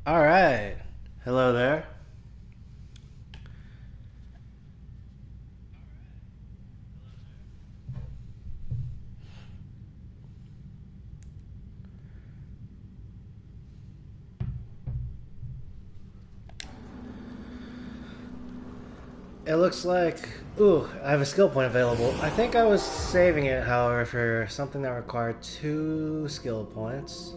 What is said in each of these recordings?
All right. Hello there. It looks like. Ooh, I have a skill point available. I think I was saving it, however, for something that required 2 skill points.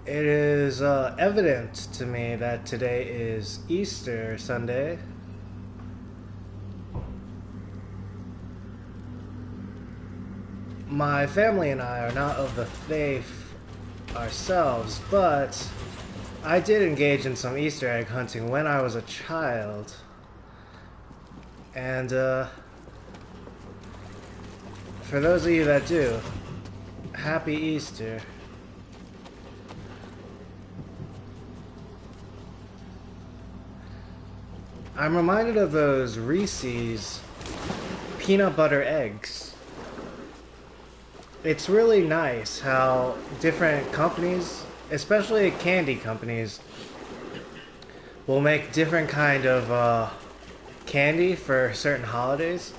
It is evident to me that today is Easter Sunday. My family and I are not of the faith ourselves, but I did engage in some Easter egg hunting when I was a child. And for those of you that do, happy Easter. I'm reminded of those Reese's peanut butter eggs. It's really nice how different companies, especially candy companies, will make different kind of candy for certain holidays.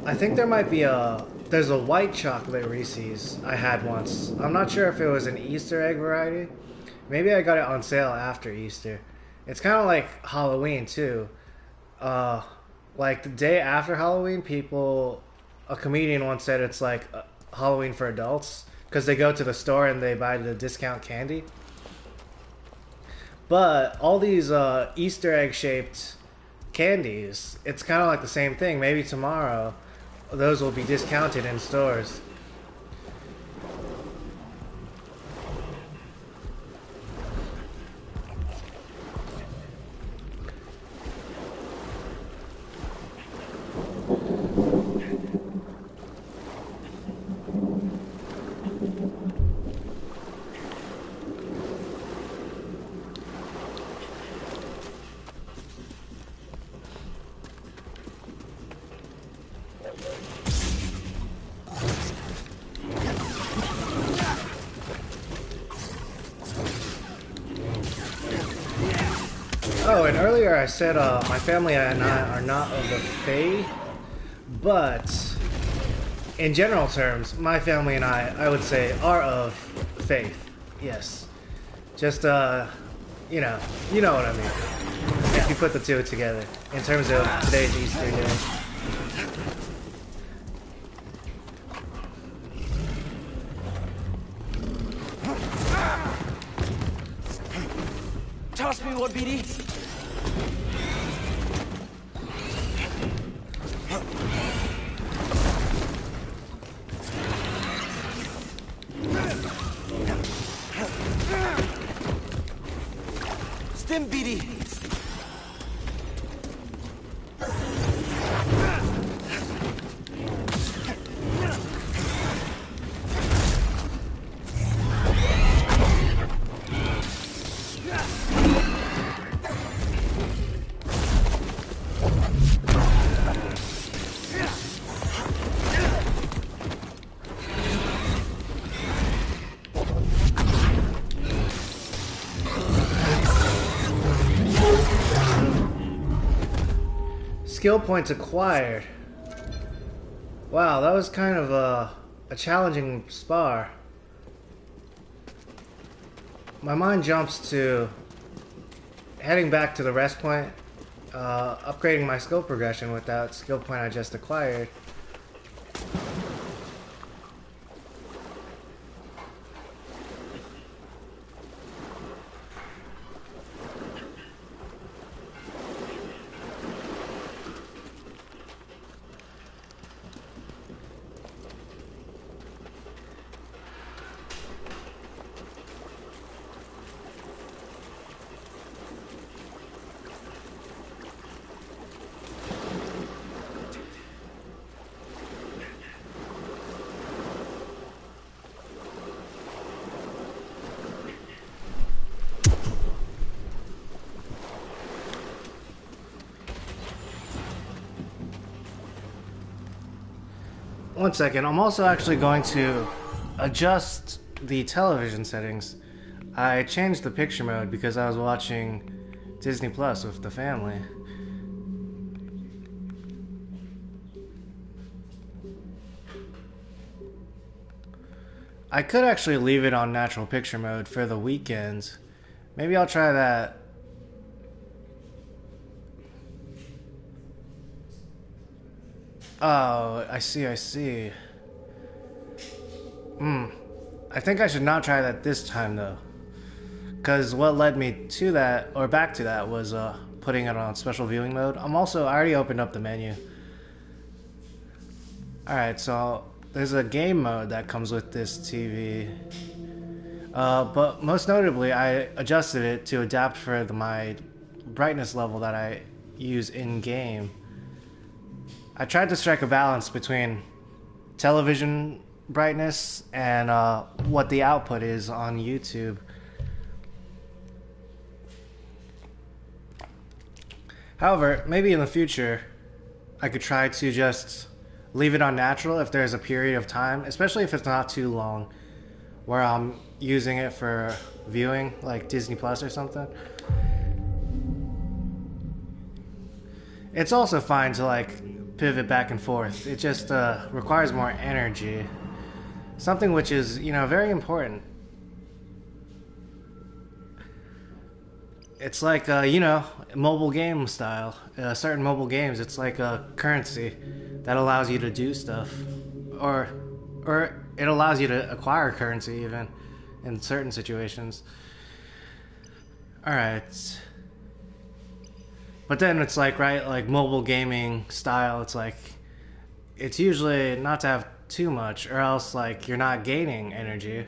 I think there's a white chocolate Reese's I had once. I'm not sure if it was an Easter egg variety. Maybe I got it on sale after Easter. It's kind of like Halloween too. Uh, like the day after Halloween, a comedian once said it's like Halloween for adults because they go to the store and they buy the discount candy. But all these Easter egg shaped candies, it's kind of like the same thing. Maybe tomorrow, those will be discounted in stores. Oh, and earlier I said my family and I are not of the faith, but in general terms, my family and I would say, are of faith. Yes. Just, you know what I mean. If you put the two together, in terms of today's Easter day. Toss me one, BD. Stim, BD. Skill points acquired. Wow, that was kind of a challenging spar. My mind jumps to heading back to the rest point, upgrading my skill progression with that skill point I just acquired. One second. I'm also actually going to adjust the television settings. I changed the picture mode because I was watching Disney Plus with the family. I could actually leave it on natural picture mode for the weekends. Maybe I'll try that. Oh, I see. I think I should not try that this time though. Because what led me to that, or back to that, was putting it on special viewing mode. I already opened up the menu. Alright, so there's a game mode that comes with this TV. But most notably, I adjusted it to adapt for my brightness level that I use in-game. I tried to strike a balance between television brightness and what the output is on YouTube. However, maybe in the future, I could try to just leave it on natural if there's a period of time, especially if it's not too long, where I'm using it for viewing, like Disney Plus or something. It's also fine to like pivot back and forth. It just requires more energy. Something which is, very important. It's like, mobile game style. Certain mobile games, it's like a currency that allows you to do stuff. Or it allows you to acquire currency even in certain situations. Alright. But then it's like, right, like mobile gaming style, it's like, it's usually not to have too much or else like you're not gaining energy.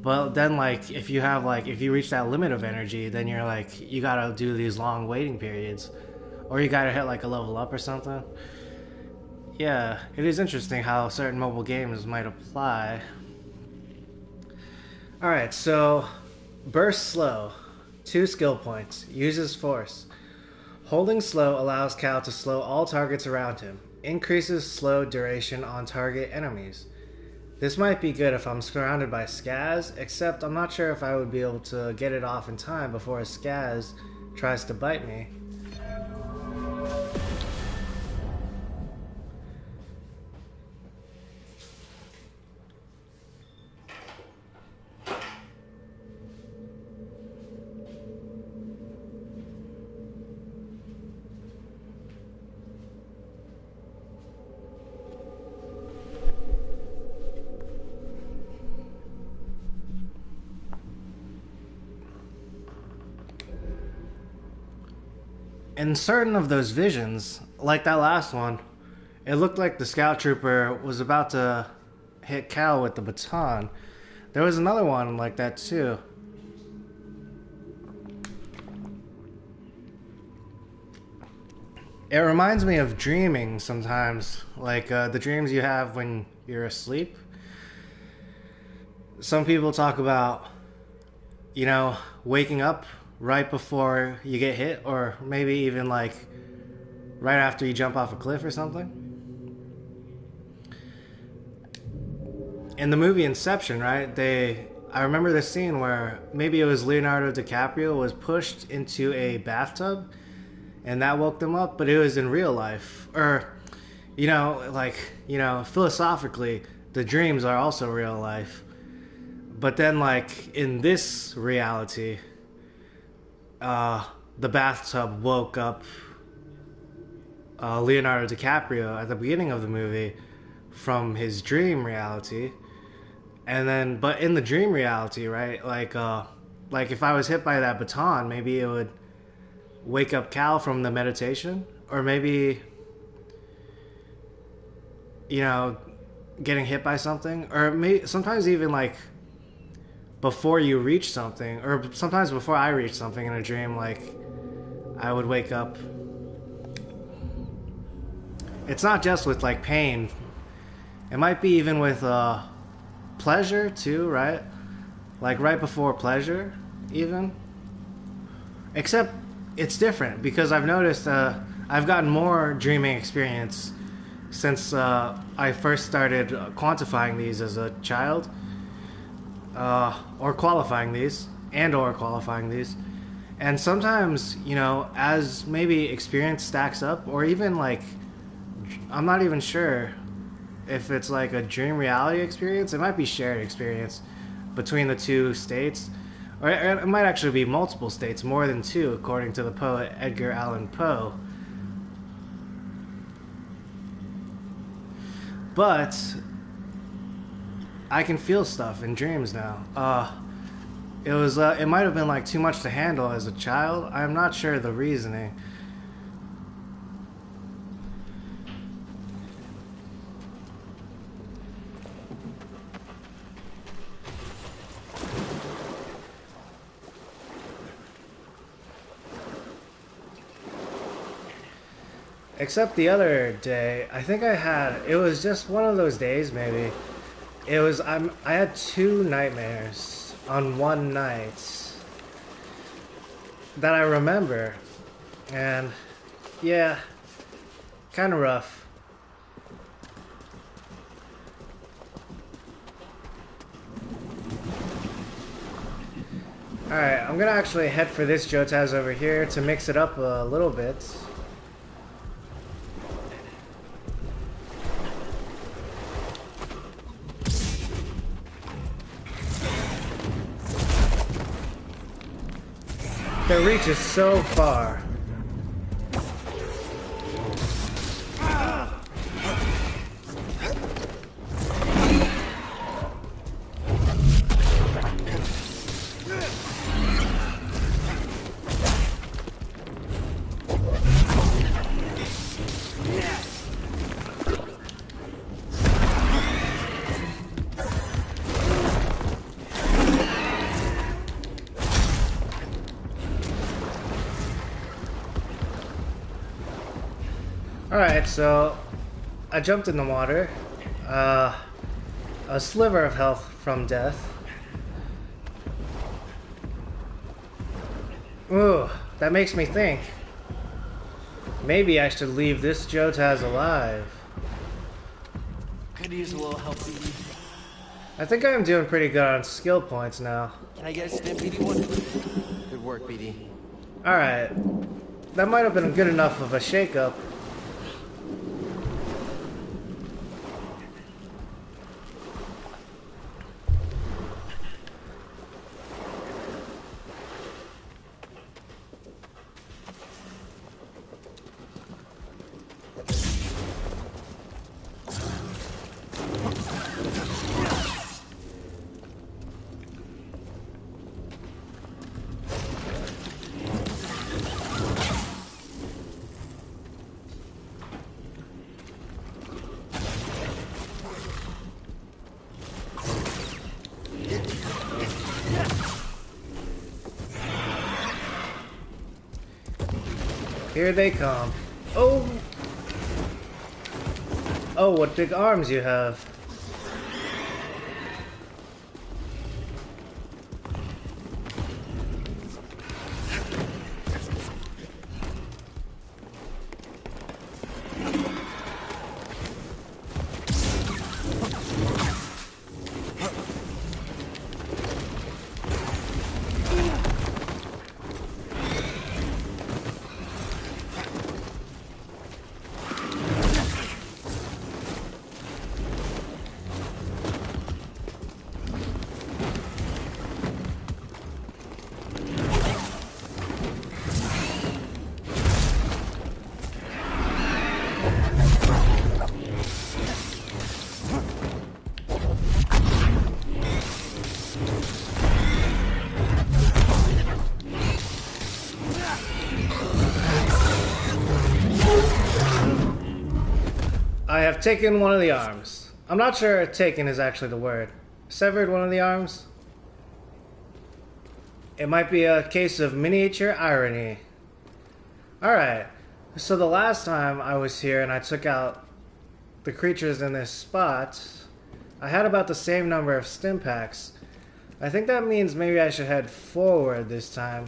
But then like if you reach that limit of energy, then you're like, you gotta do these long waiting periods. Or you gotta hit like a level up or something. Yeah, it is interesting how certain mobile games might apply. Alright, so burst slow. 2 skill points. Uses force. Holding slow allows Cal to slow all targets around him. Increases slow duration on target enemies. This might be good if I'm surrounded by Skaz, except I'm not sure if I would be able to get it off in time before a Skaz tries to bite me. In certain of those visions, like that last one, it looked like the scout trooper was about to hit Cal with the baton. There was another one like that too. It reminds me of dreaming sometimes, like the dreams you have when you're asleep. Some people talk about, waking up right before you get hit, or maybe even like right after you jump off a cliff or something. In the movie Inception, right, I remember this scene where maybe it was Leonardo DiCaprio was pushed into a bathtub and that woke them up, but it was in real life. Or, philosophically, the dreams are also real life. But then, like, in this reality, the bathtub woke up Leonardo DiCaprio at the beginning of the movie from his dream reality. And then, but in the dream reality, right, like if I was hit by that baton, maybe it would wake up Cal from the meditation, or maybe, getting hit by something, or maybe sometimes even like before you reach something, or sometimes before I reach something in a dream, like I would wake up. It's not just with like pain. It might be even with pleasure too, right? Like right before pleasure, even. Except it's different because I've noticed I've gotten more dreaming experience since I first started quantifying these as a child, or qualifying these, and sometimes, you know, as maybe experience stacks up, or even like, I'm not even sure if it's like a dream reality experience. It might be shared experience between the two states, or it might actually be multiple states, more than two, according to the poet Edgar Allan Poe. But I can feel stuff in dreams now. It might have been like too much to handle as a child. I'm not sure the reasoning. Except the other day, I think it was just one of those days maybe. I had two nightmares on one night that I remember. And yeah, kind of rough. Alright, I'm gonna actually head for this Jotaz over here to mix it up a little bit. Their reach is so far. Alright, so I jumped in the water. A sliver of health from death. Ooh, that makes me think. Maybe I should leave this Jotaz alive. Could use a little help, BD. I think I'm doing pretty good on skill points now. Can I get a stim, BD one? Good work, BD. Alright. That might have been good enough of a shakeup. Here they come. Oh! Oh, what big arms you have. I have taken one of the arms. I'm not sure if taken is actually the word. Severed one of the arms? It might be a case of miniature irony. Alright, so the last time I was here and I took out the creatures in this spot, I had about the same number of stim packs. I think that means maybe I should head forward this time.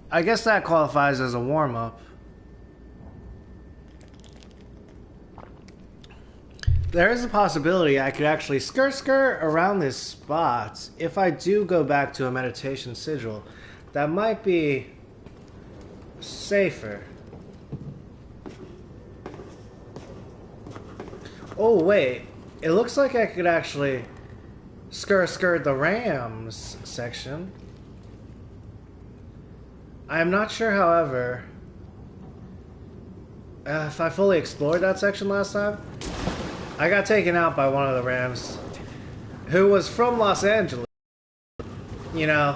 I guess that qualifies as a warm-up. There is a possibility I could actually skirt around this spot if I do go back to a meditation sigil. That might be safer. Oh wait, it looks like I could actually skirt the Rams section. I am not sure, however, if I fully explored that section last time. I got taken out by one of the Rams, who was from Los Angeles. You know,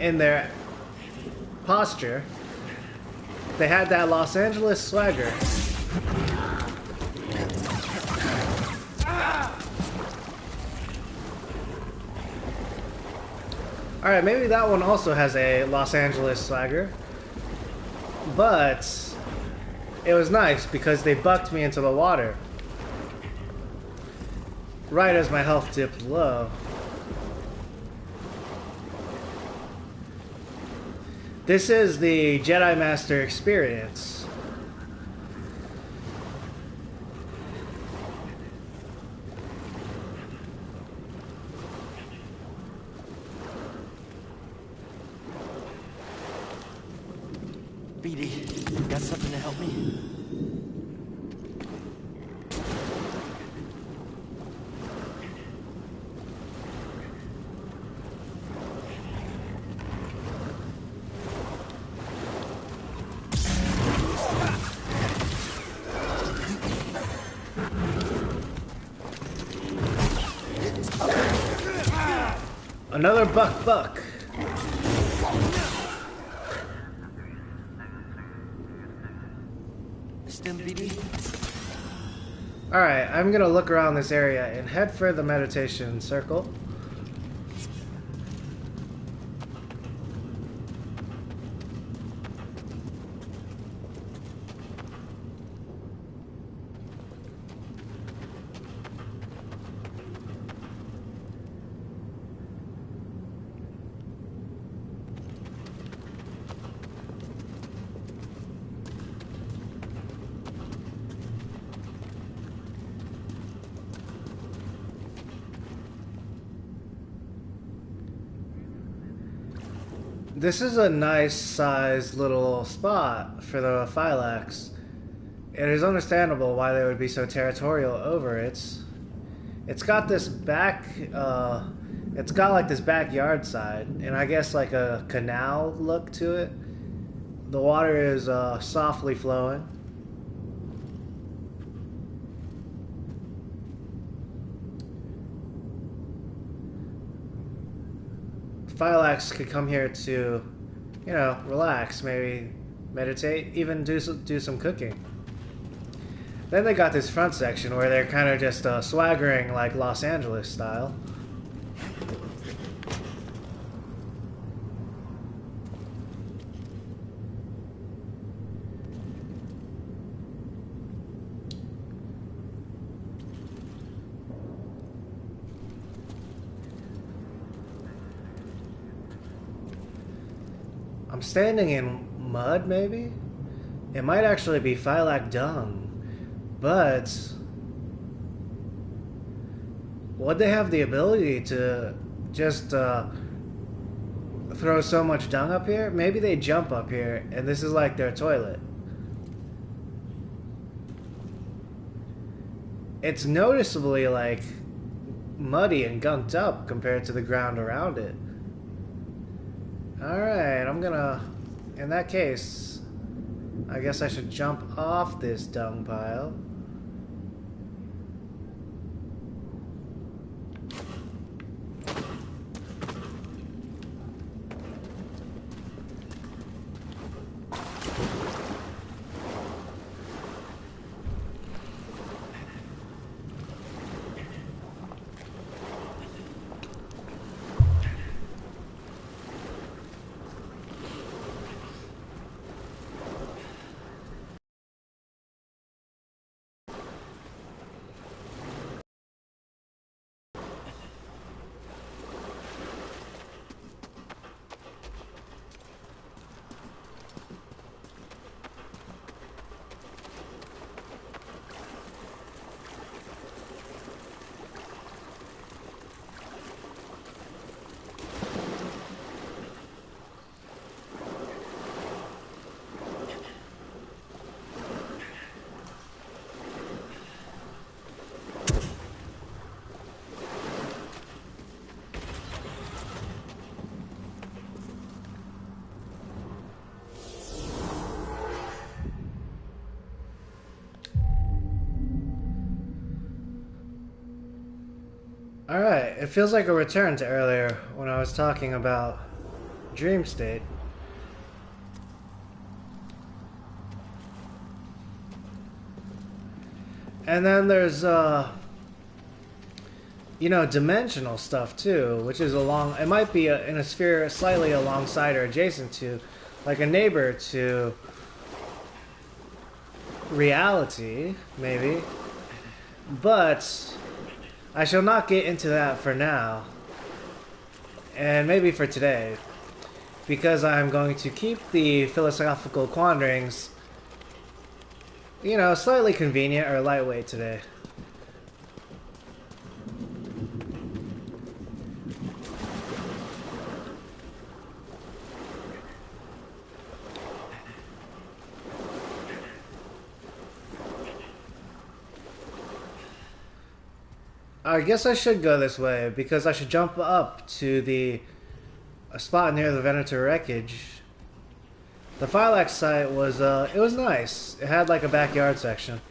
in their posture, they had that Los Angeles swagger. Alright, maybe that one also has a Los Angeles swagger. But it was nice because they bucked me into the water right as my health dipped low. This is the Jedi Master experience. BD, got something to help me? Another buck. Stim BD? Alright, I'm gonna look around this area and head for the meditation circle. This is a nice sized little spot for the Phylax. It is understandable why they would be so territorial over it. It's got this it's got like this backyard side, and I guess like a canal look to it. The water is softly flowing. Phylax could come here to, you know, relax, maybe meditate, even do some cooking. Then they got this front section where they're kind of just swaggering like Los Angeles style. I'm standing in mud, maybe? It might actually be Phylax dung, but would they have the ability to just throw so much dung up here? Maybe they jump up here, and this is like their toilet. It's noticeably like muddy and gunked up compared to the ground around it. Alright, I'm gonna... In that case, I guess I should jump off this dung pile. Alright, it feels like a return to earlier when I was talking about dream state. And then there's, you know, dimensional stuff too, which is it might be in a sphere slightly alongside or adjacent to, like a neighbor to reality, maybe. But I shall not get into that for now, and maybe for today, because I'm going to keep the philosophical quandaries, you know, slightly convenient or lightweight today. I guess I should go this way, because I should jump up to a spot near the Venator wreckage. The Phylax site was, it was nice. It had like a backyard section.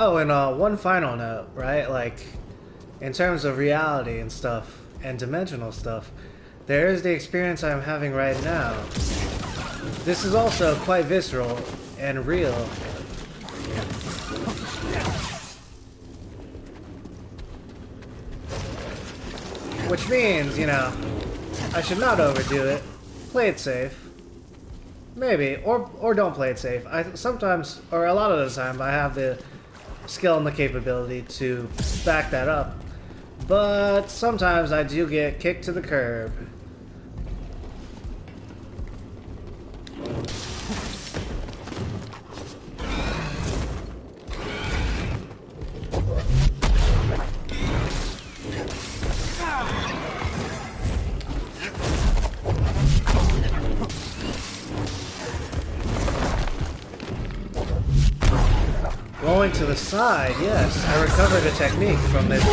Oh, and one final note, right? Like, in terms of reality and stuff, and dimensional stuff, there is the experience I'm having right now. This is also quite visceral and real. Which means, you know, I should not overdo it. Play it safe. Maybe, or don't play it safe. I sometimes, or a lot of the time, I have the skill and the capability to back that up, but sometimes I do get kicked to the curb. Rolling to the side, yes. I recovered a technique from this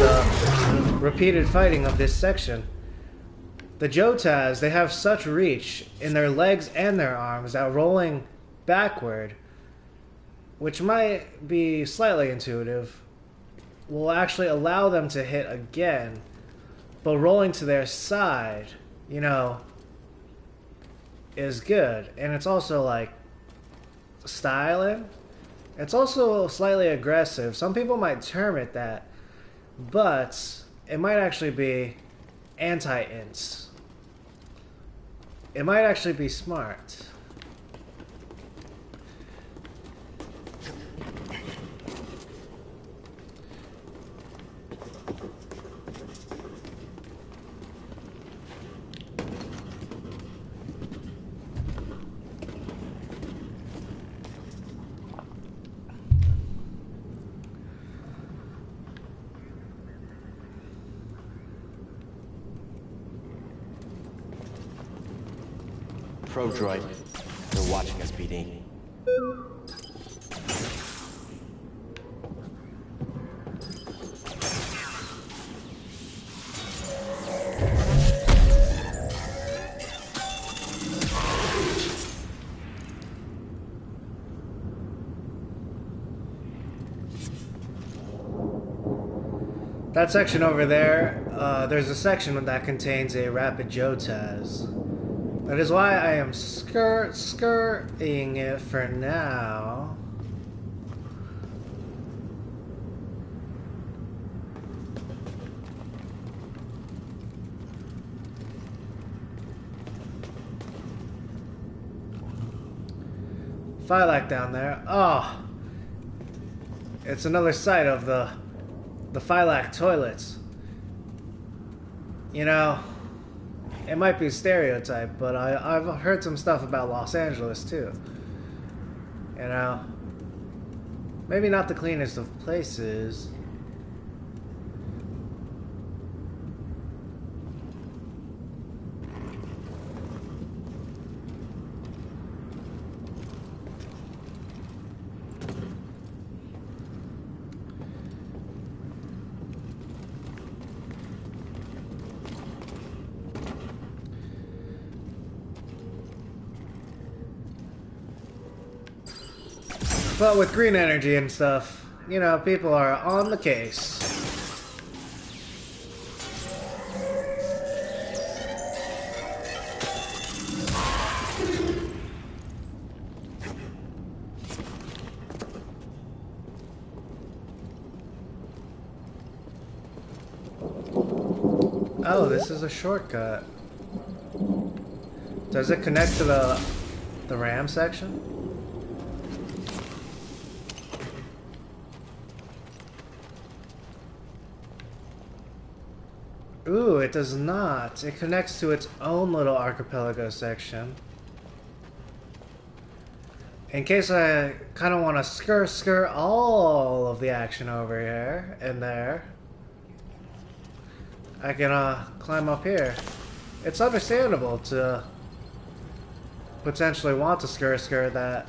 repeated fighting of this section. The Jotas, they have such reach in their legs and their arms that rolling backward, which might be slightly intuitive, will actually allow them to hit again. But rolling to their side, you know, is good. And it's also like styling. It's also slightly aggressive. Some people might term it that, but it might actually be anti-ints. It might actually be smart. Pro Droid, they're watching us, BD. That section over there, there's a section that contains a rapid Jotaz. That is why I am skirting it for now. Phylax down there. Oh! It's another site of the The Phylac toilets. You know, it might be a stereotype, but I've heard some stuff about Los Angeles too. You know, maybe not the cleanest of places. But with green energy and stuff, you know, people are on the case. Oh, this is a shortcut. Does it connect to the RAM section? Ooh, it does not. It connects to its own little archipelago section. In case I kind of want to skirt all of the action over here and there, I can climb up here. It's understandable to potentially want to skirt that.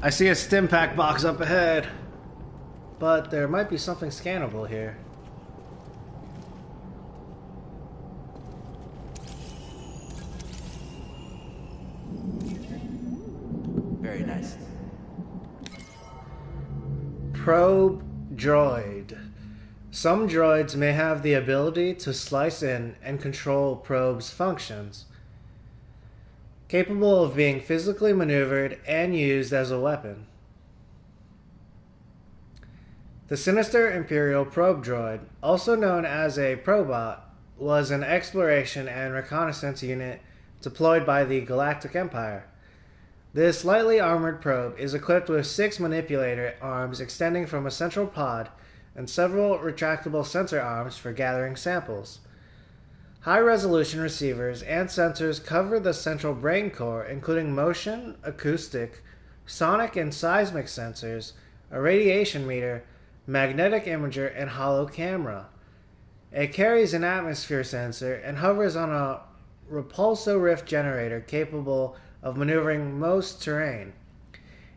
I see a stim pack box up ahead, but there might be something scannable here. Very nice. Probe Droid. Some droids may have the ability to slice in and control probes' functions, capable of being physically maneuvered and used as a weapon. The Sinister Imperial probe droid, also known as a probot, was an exploration and reconnaissance unit deployed by the Galactic Empire. This lightly armored probe is equipped with 6 manipulator arms extending from a central pod and several retractable sensor arms for gathering samples. High-resolution receivers and sensors cover the central brain core, including motion, acoustic, sonic and seismic sensors, a radiation meter, magnetic imager, and hollow camera. It carries an atmosphere sensor and hovers on a repulsor rift generator capable of maneuvering most terrain.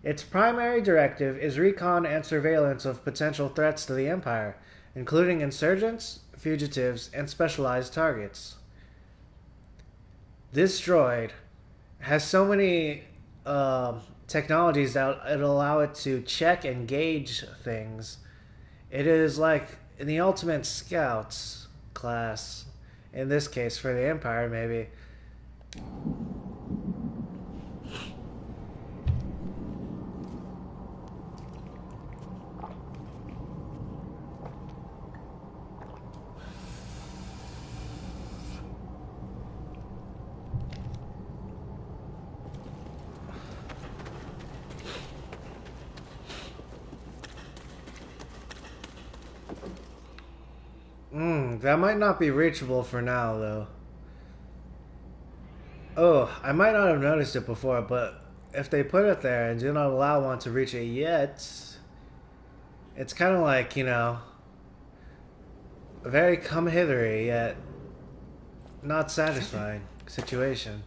Its primary directive is recon and surveillance of potential threats to the Empire, including insurgents, fugitives, and specialized targets. This droid has so many technologies that it'll allow it to check and gauge things. It is like in the ultimate scouts class, in this case for the Empire maybe. That might not be reachable for now, though. Oh, I might not have noticed it before, but if they put it there and do not allow one to reach it yet, It's kind of like, you know, a very come hithery yet not satisfying situation.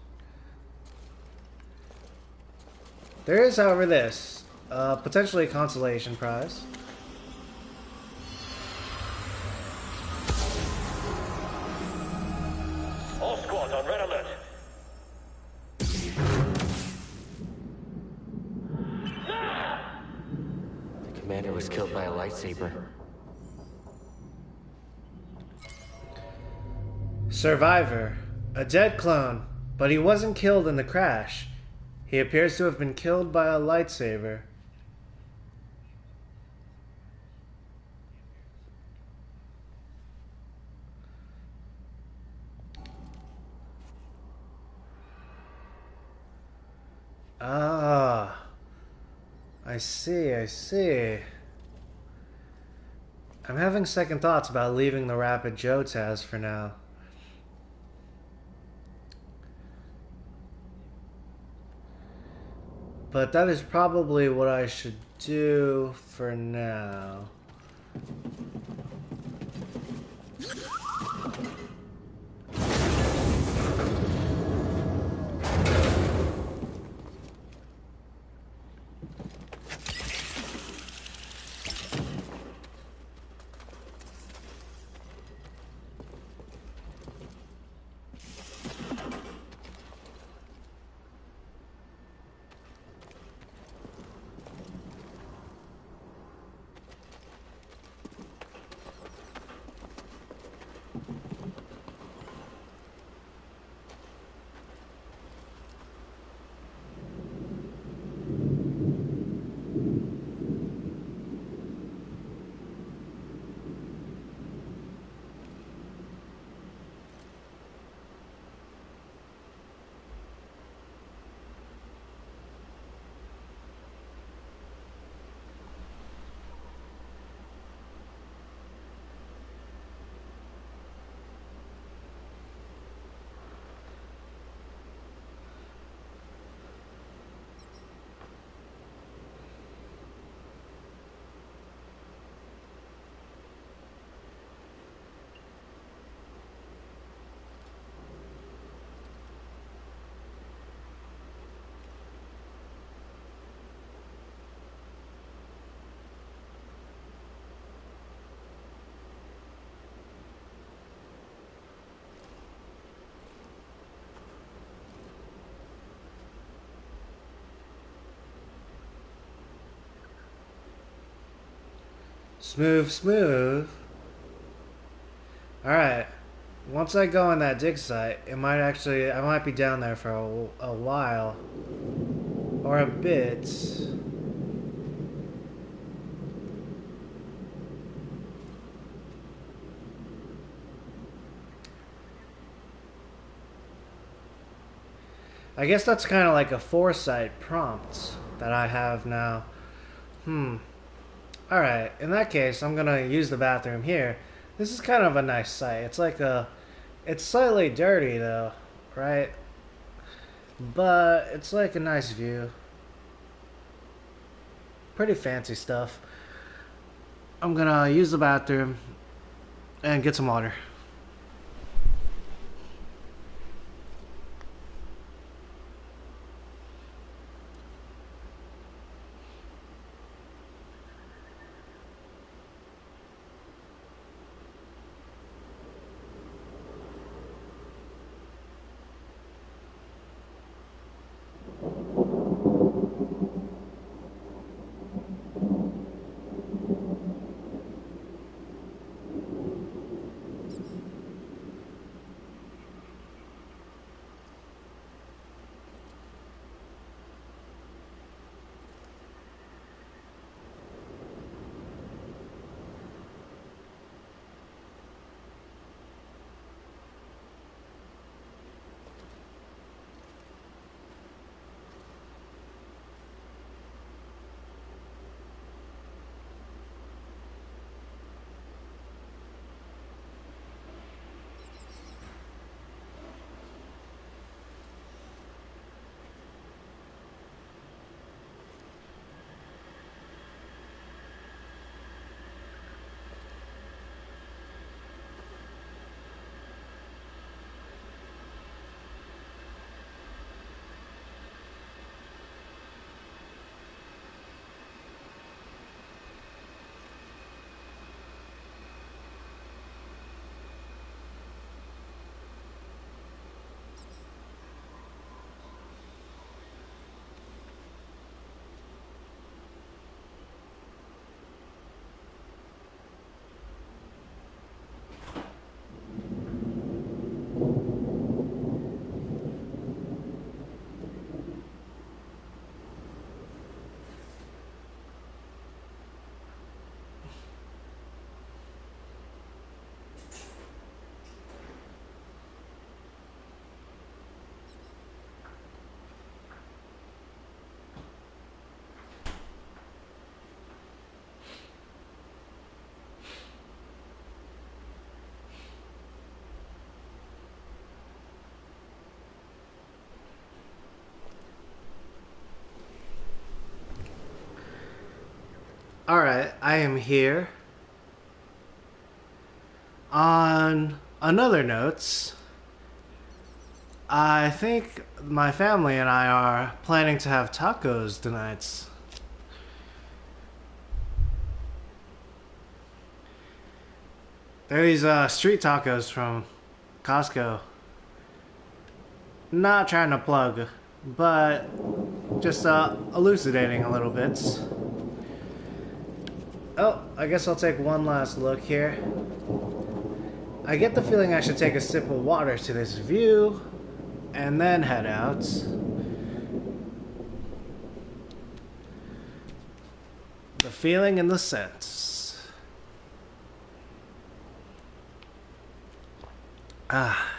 There is, however, this potentially a consolation prize. All squads on red alert. The commander was killed by a lightsaber. Survivor. A dead clone, but he wasn't killed in the crash. He appears to have been killed by a lightsaber. Ah, I see, I see. I'm having second thoughts about leaving the Rapid Jotaz for now. But that is probably what I should do for now. Smooth, smooth. Alright. Once I go on that dig site, I might be down there for a while. Or a bit. I guess that's kind of like a foresight prompt that I have now. Alright, in that case, I'm gonna use the bathroom here. This is kind of a nice site. It's slightly dirty though, right? But it's like a nice view. Pretty fancy stuff. I'm gonna use the bathroom and get some water. Alright, I am here. On another note, I think my family and I are planning to have tacos tonight. They're these street tacos from Costco. Not trying to plug, but just elucidating a little bit. Oh, I guess I'll take one last look here. I get the feeling I should take a sip of water to this view and then head out. The feeling and the sense. Ah.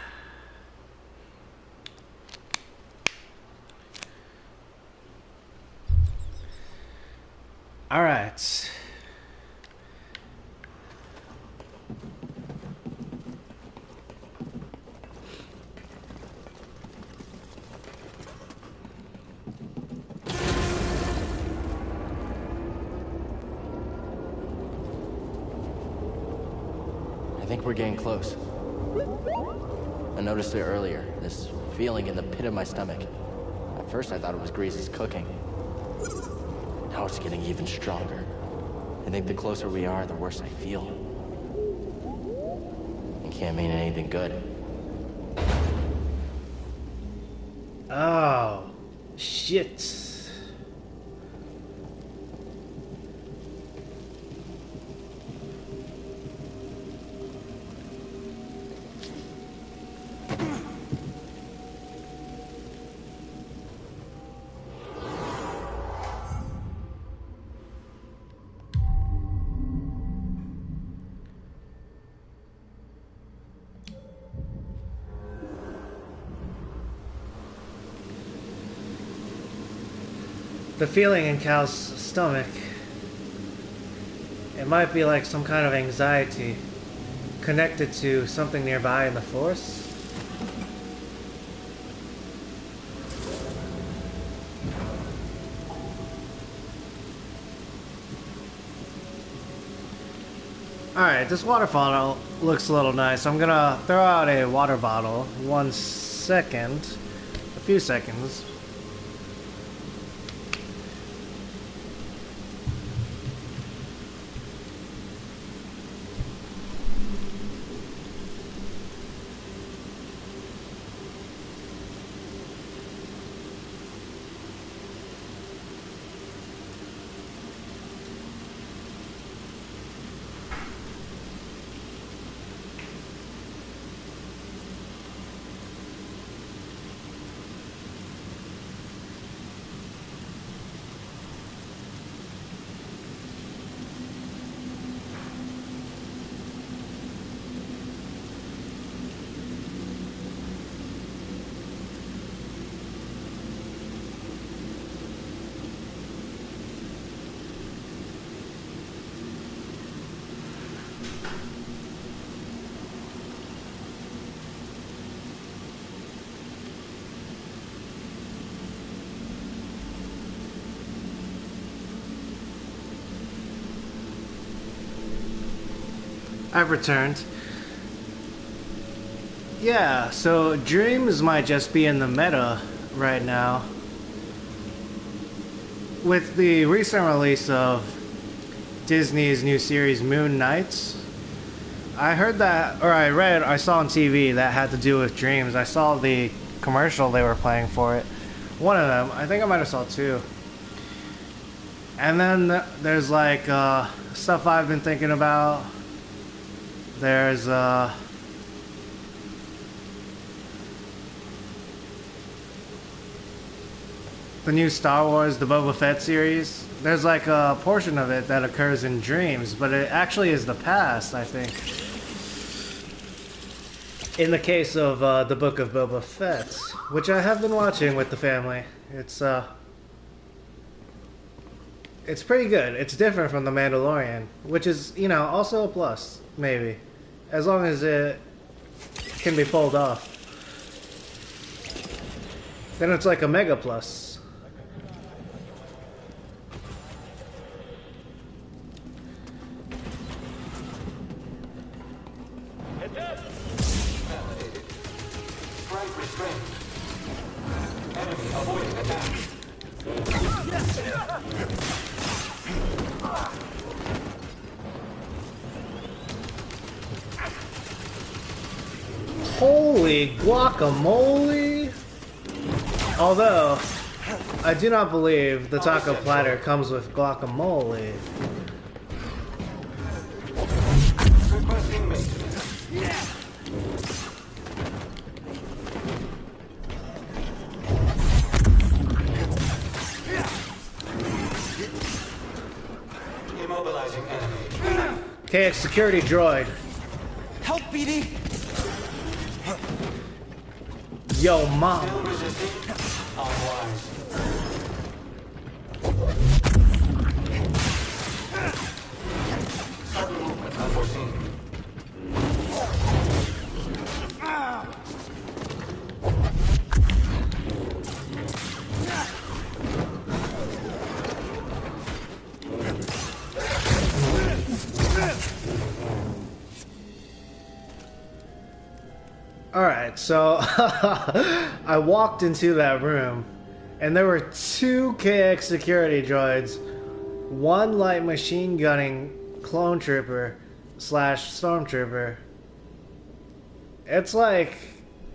All right. I think we're getting close. I noticed it earlier, this feeling in the pit of my stomach. At first I thought it was Grease's cooking. Now it's getting even stronger. I think the closer we are, the worse I feel. It can't mean anything good. Oh, shit. The feeling in Cal's stomach, it might be like some kind of anxiety connected to something nearby in the force. Alright, this water bottle looks a little nice. I'm gonna throw out a water bottle. 1 second. A few seconds. I've returned. Yeah, so dreams might just be in the meta right now. With the recent release of Disney's new series Moon Knight, I heard that, or I saw on TV that had to do with dreams. I saw the commercial they were playing for it. One of them, I think I might have saw two. And then there's like stuff I've been thinking about. There's the new Star Wars, the Boba Fett series. There's like a portion of it that occurs in dreams, but it actually is the past, I think. In the case of the Book of Boba Fett, which I have been watching with the family. It's pretty good. It's different from The Mandalorian, which is, you know, also a plus, maybe. As long as it can be pulled off. Then it's like a mega plus. Holy guacamole! Although, I do not believe the taco platter comes with guacamole. Requesting maintenance. Immobilizing enemy. KX security droid. Help, BD! Yo, mom. Still resisting. Unwise. Sudden movement unforeseen. Alright, so I walked into that room and there were 2 KX security droids, 1 light machine gunning clone trooper / stormtrooper. It's like,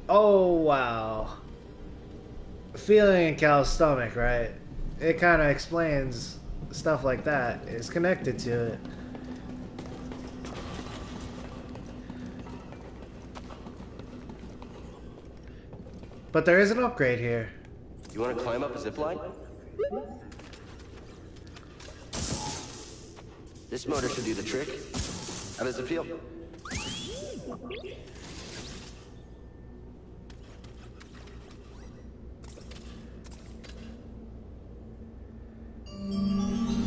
oh wow. Feeling in Cal's stomach, right? It kind of explains stuff like that. It's connected to it. But there is an upgrade here. You want to climb up a zip line? This motor should do the trick. How does it feel?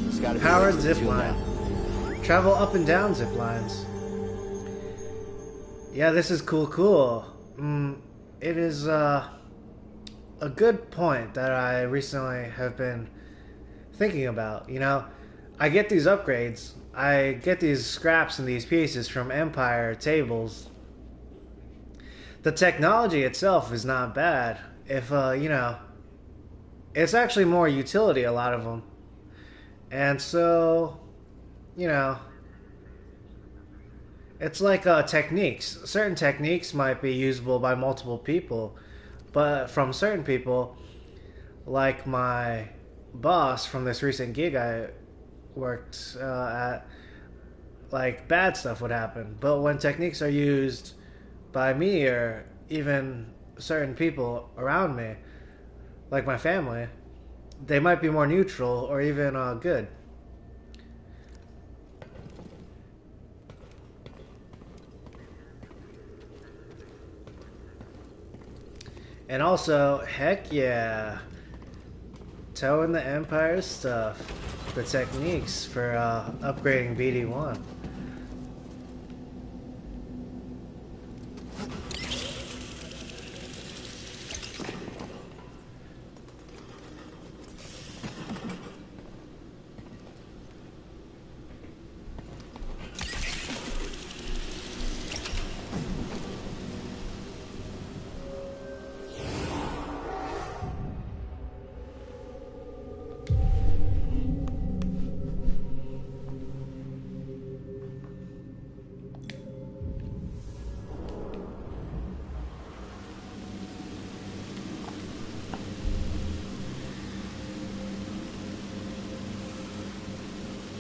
It's gotta be Powered right zip to fuel line. now. Travel up and down zip lines. Yeah, this is cool. It is a good point that I recently have been thinking about. You know, I get these upgrades, I get these scraps and these pieces from Empire tables. The technology itself is not bad. If, you know, it's actually more utility, a lot of them. And so, you know, it's like techniques. Certain techniques might be usable by multiple people, but from certain people, like my boss from this recent gig I worked at, like bad stuff would happen. But when techniques are used by me or even certain people around me, like my family, they might be more neutral or even good. And also, heck yeah, towing the Empire stuff, the techniques for upgrading BD1.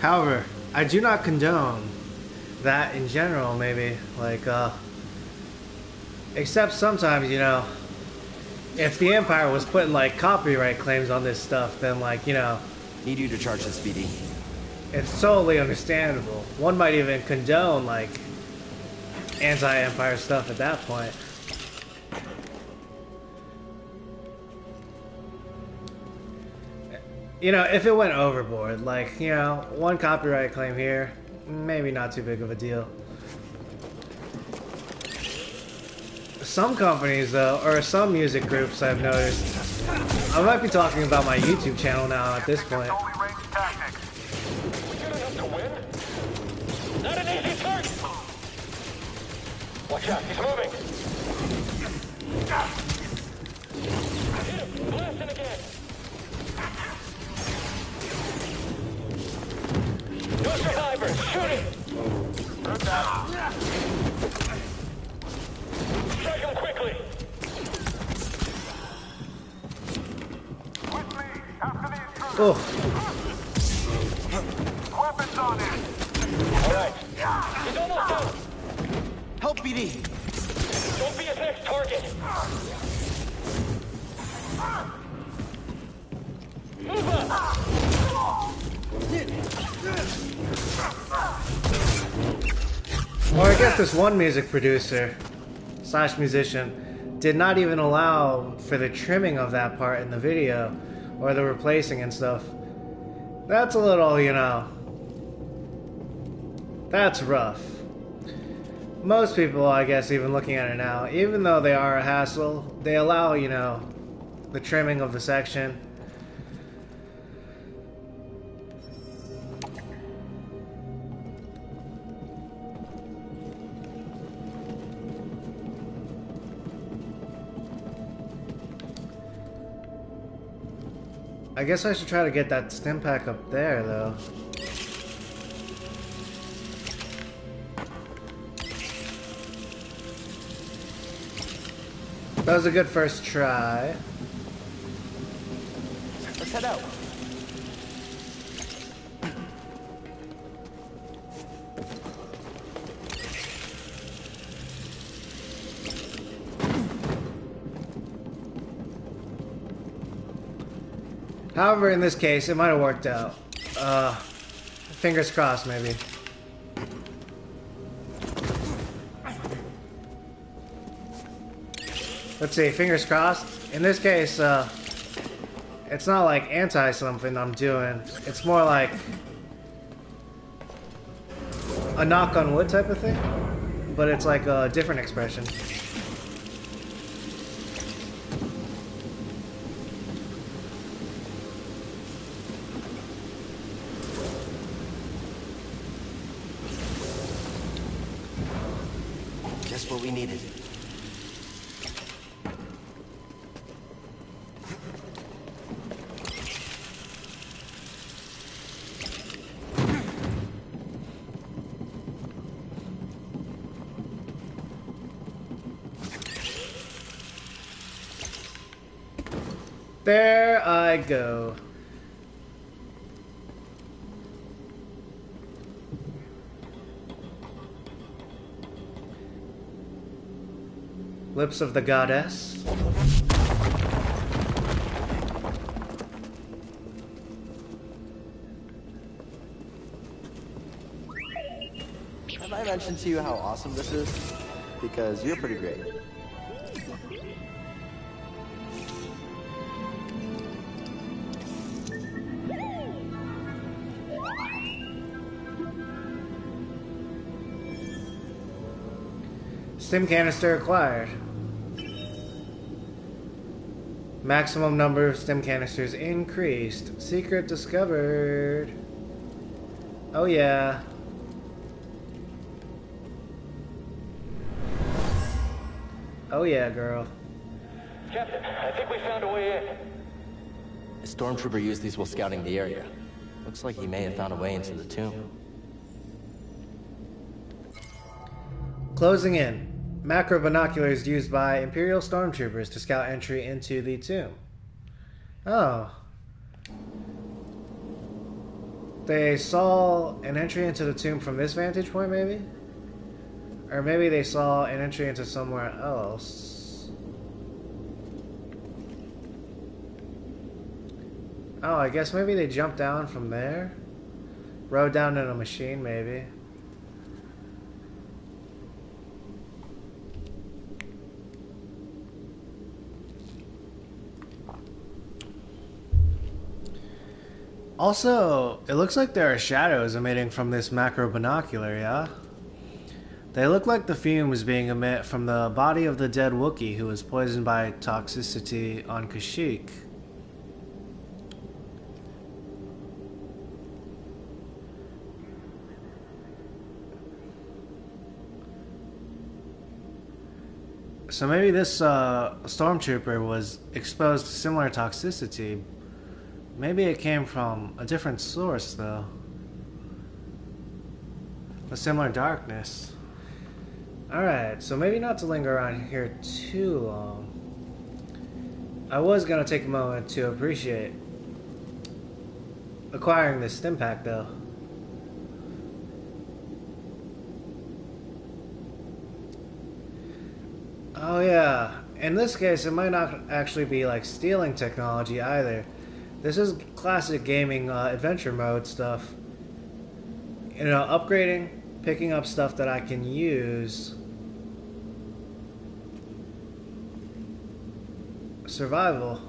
However, I do not condone that in general, maybe. Like, except sometimes, you know, if the Empire was putting, like, copyright claims on this stuff, then, like, you know, Need you to charge this BD. it's totally understandable. One might even condone, like, anti-Empire stuff at that point. You know, if it went overboard, like, you know, one copyright claim here, maybe not too big of a deal. Some companies, though, or some music groups I've noticed, I might be talking about my YouTube channel now at this point. Only range tactics. We good enough to win? Not an easy target. Watch out, he's moving. Hit him, blasting again. No survivors, shoot him. Strike on Oh, Weapons on it! Alright. He's almost out! Help, BD! Don't be his next target! Move up! or I guess this one music producer slash musician did not even allow for the trimming of that part in the video, or the replacing and stuff. That's a little, you know, that's rough. Most people, I guess, even looking at it now, even though they are a hassle, they allow, you know, the trimming of the section. I guess I should try to get that stim pack up there, though. That was a good first try. Let's head out. However, in this case, it might have worked out. Fingers crossed, maybe. Let's see, fingers crossed. In this case, it's not like anti-something I'm doing. It's more like a knock on wood type of thing. But it's like a different expression. Just what we needed. There I go. Lips of the goddess. Have I mentioned to you how awesome this is? Because you're pretty great. Stim canister acquired. Maximum number of stim canisters increased. Secret discovered. Oh yeah. Oh yeah, girl. Captain, I think we found a way in. A stormtrooper used these while scouting the area. Looks like he may have found a way into the tomb. Closing in. Macro binoculars used by Imperial stormtroopers to scout entry into the tomb. Oh. They saw an entry into the tomb from this vantage point, maybe? Or maybe they saw an entry into somewhere else. Oh, I guess maybe they jumped down from there? Rode down in a machine, maybe. Also, it looks like there are shadows emitting from this macro binocular, yeah? They look like the fumes being emitted from the body of the dead Wookiee who was poisoned by toxicity on Kashyyyk. So maybe this stormtrooper was exposed to similar toxicity. Maybe it came from a different source, though. A similar darkness. Alright, so maybe not to linger around here too long. I was going to take a moment to appreciate acquiring this stim pack though. Oh yeah, in this case it might not actually be like stealing technology either. This is classic gaming adventure mode stuff. You know, upgrading, picking up stuff that I can use. Survival.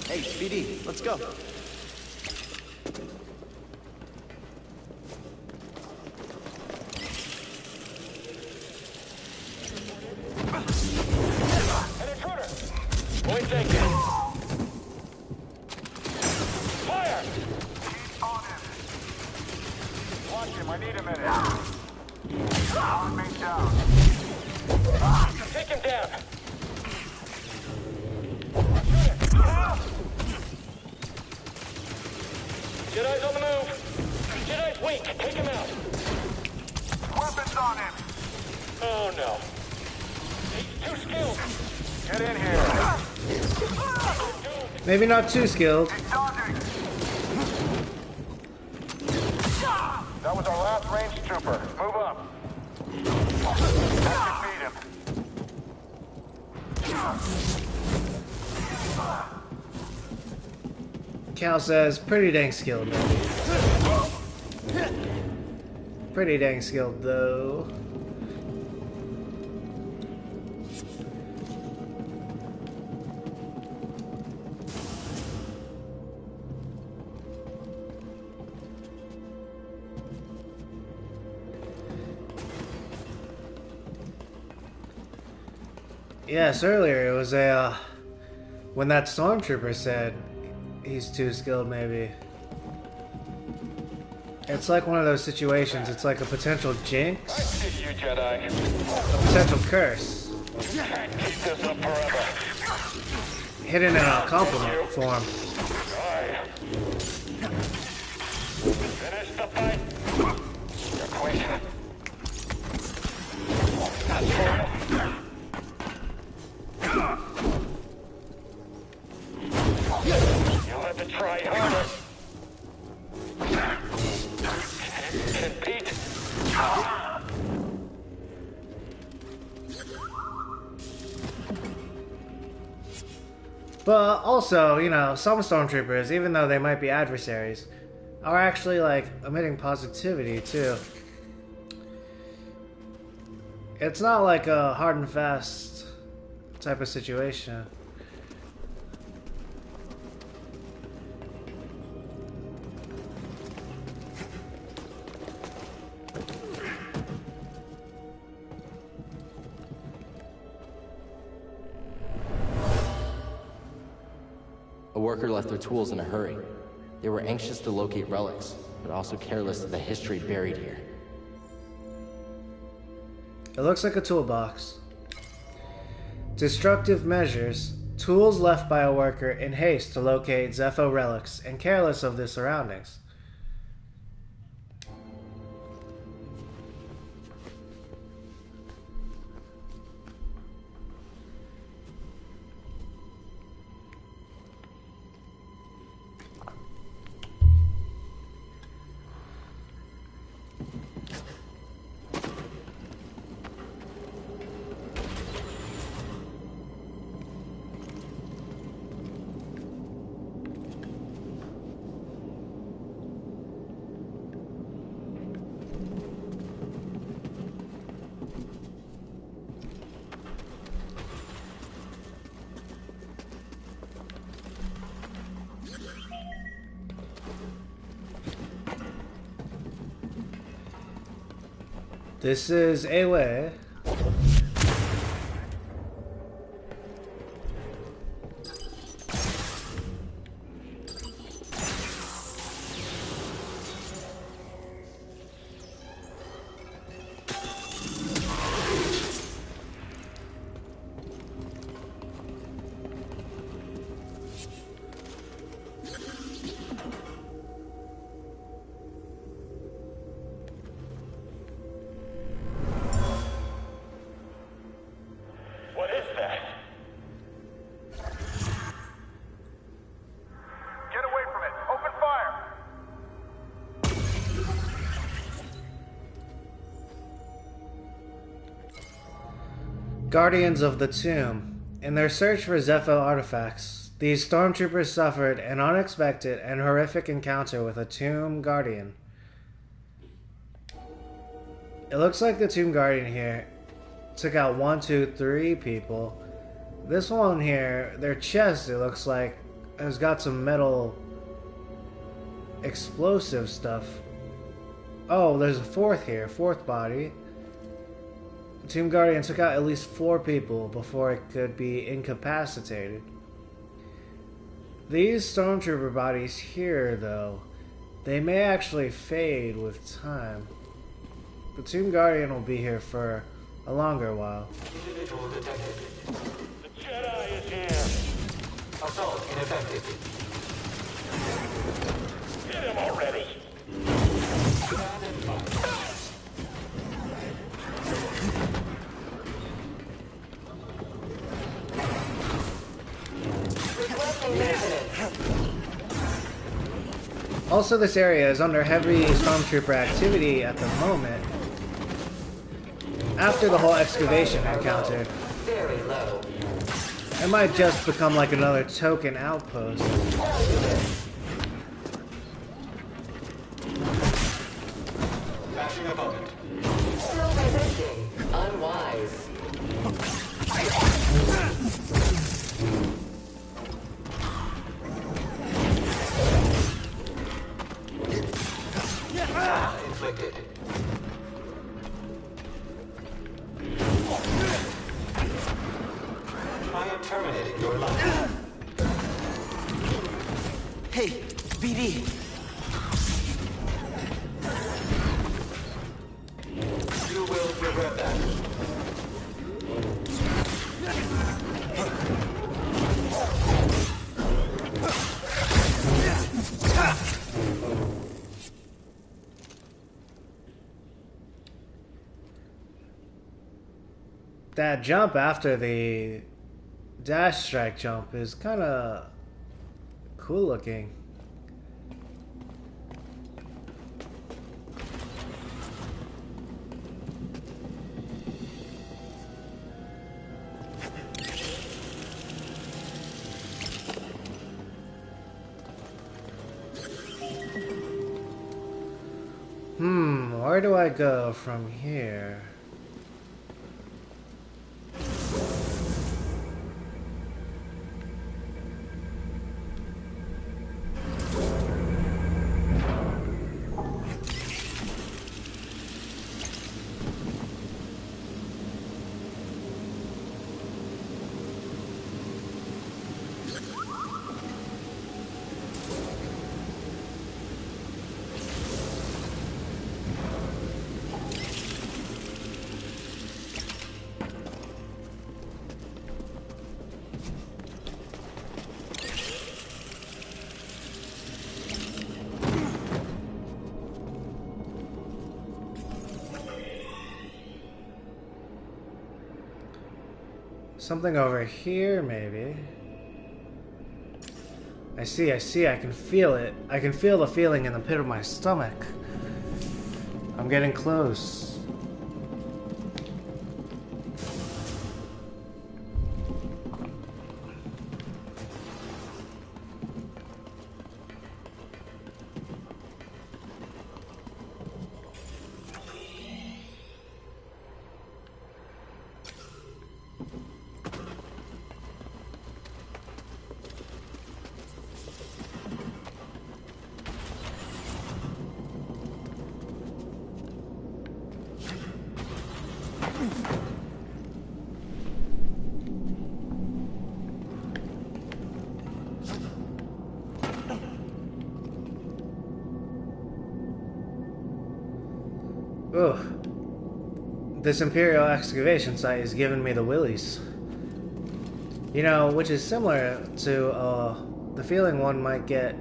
Hey, BD, let's go. An intruder! Point taken. Fire! Keep on him. Watch him, I need a minute. On me down. Take him down! Jedi's on the move! Jedi's weak! Take him out! Weapons on him. Oh no. He's too skilled! Get in here. Maybe not too skilled. He's dodging. That was our last range trooper. Move up. That should beat him. Cal says, pretty dang skilled. Pretty dang skilled, though. Yes, earlier it was a, when that stormtrooper said he's too skilled, maybe. It's like one of those situations, it's like a potential I jinx, see you, Jedi. a potential curse, Can't keep this up forever. hidden in a compliment form. Aye. Finish the fight. You're quit. That's for real. You'll have to try harder. Can beat. But also, you know, some stormtroopers, even though they might be adversaries, are actually like emitting positivity too. It's not like a hard and fast type of situation. A worker left their tools in a hurry. They were anxious to locate relics, but also careless of the history buried here. It looks like a toolbox. Destructive measures. Tools left by a worker in haste to locate Zeffo relics and careless of their surroundings. This is a way. What is that? Get away from it. Open fire. Guardians of the Tomb. In their search for Zeffo artifacts, these stormtroopers suffered an unexpected and horrific encounter with a Tomb Guardian. It looks like the Tomb Guardian here took out 1, 2, 3 people. This one here, their chest, it looks like, has got some metal explosive stuff. Oh, there's a fourth here, fourth body. The Tomb Guardian took out at least 4 people before it could be incapacitated. These stormtrooper bodies here, though, they may actually fade with time. The Tomb Guardian will be here for a longer while. Individual detected. The Jedi is here. Assault ineffective. Hit him already. Also, this area is under heavy stormtrooper activity at the moment. After the whole excavation encounter, Very low. it might just become like another token outpost. Bashing opponent. Still resisting. Unwise. Inflicted. I am terminating your life. Hey, BD. You will regret that. That jump after the dash strike jump is kind of cool looking. Where do I go from here? Something over here, maybe. I see, I can feel it. I can feel the feeling in the pit of my stomach. I'm getting close. Ugh. This Imperial excavation site is giving me the willies. You know, which is similar to the feeling one might get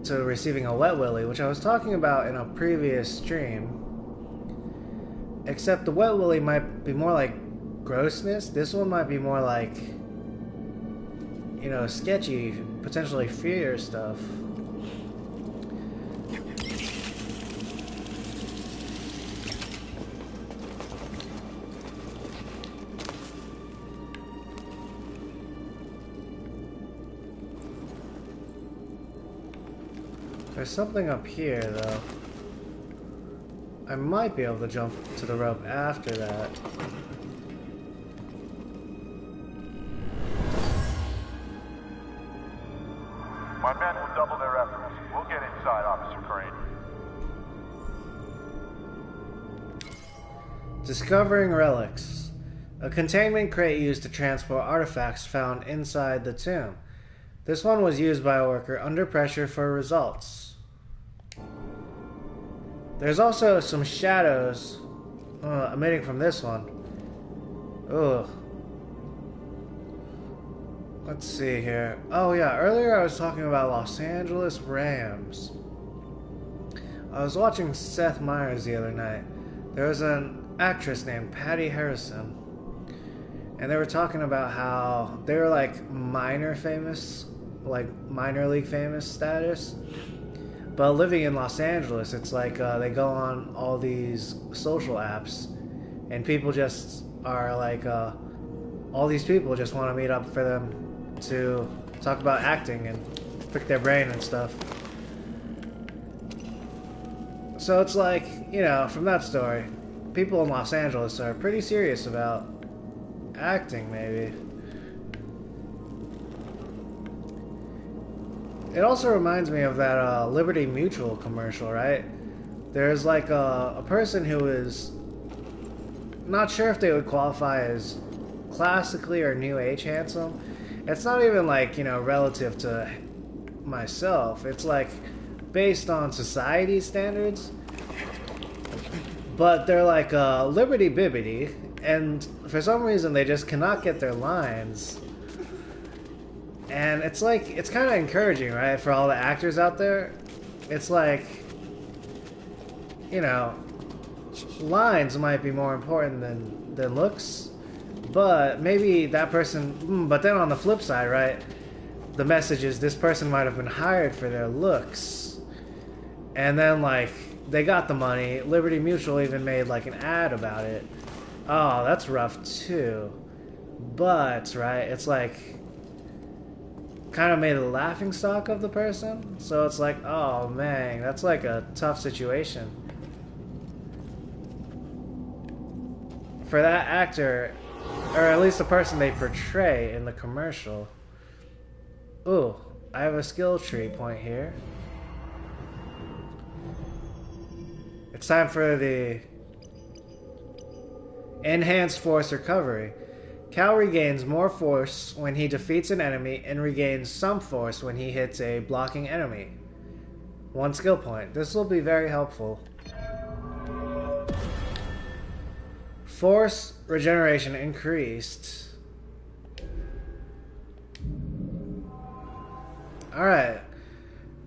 to receiving a wet willy, which I was talking about in a previous stream. Except the wet willy might be more like grossness. This one might be more like, you know, sketchy, potentially fear stuff. There's something up here, though. I might be able to jump to the rope after that. My men will double their efforts. We'll get inside, Officer Crane. Discovering relics. A containment crate used to transport artifacts found inside the tomb. This one was used by a worker under pressure for results. There's also some shadows emitting from this one. Ugh. Let's see here. Oh yeah, earlier I was talking about Los Angeles Rams. I was watching Seth Meyers the other night. There was an actress named Patty Harrison. And they were talking about how they were like minor league famous status. But living in Los Angeles, it's like they go on all these social apps, and people just are like, all these people just want to meet up for them to talk about acting and pick their brain and stuff. So it's like, you know, from that story, people in Los Angeles are pretty serious about acting, maybe. It also reminds me of that Liberty Mutual commercial, right? There's like a person who is not sure if they would qualify as classically or new age handsome. It's not even like, you know, relative to myself. It's like based on society standards. But they're like Liberty Bibbity, and for some reason they just cannot get their lines. And it's like, it's kind of encouraging, right, for all the actors out there. It's like, you know, lines might be more important than looks, but maybe that person, but then on the flip side, right, the message is this person might have been hired for their looks. And then, like, they got the money. Liberty Mutual even made, like, an ad about it. Oh, that's rough, too. But, right, it's like, kind of made a laughing stock of the person. So it's like, oh man, that's like a tough situation for that actor, or at least the person they portray in the commercial. Ooh, I have a skill tree point here. It's time for the enhanced force recovery. Cal regains more force when he defeats an enemy and regains some force when he hits a blocking enemy. 1 skill point. This will be very helpful. Force regeneration increased. Alright.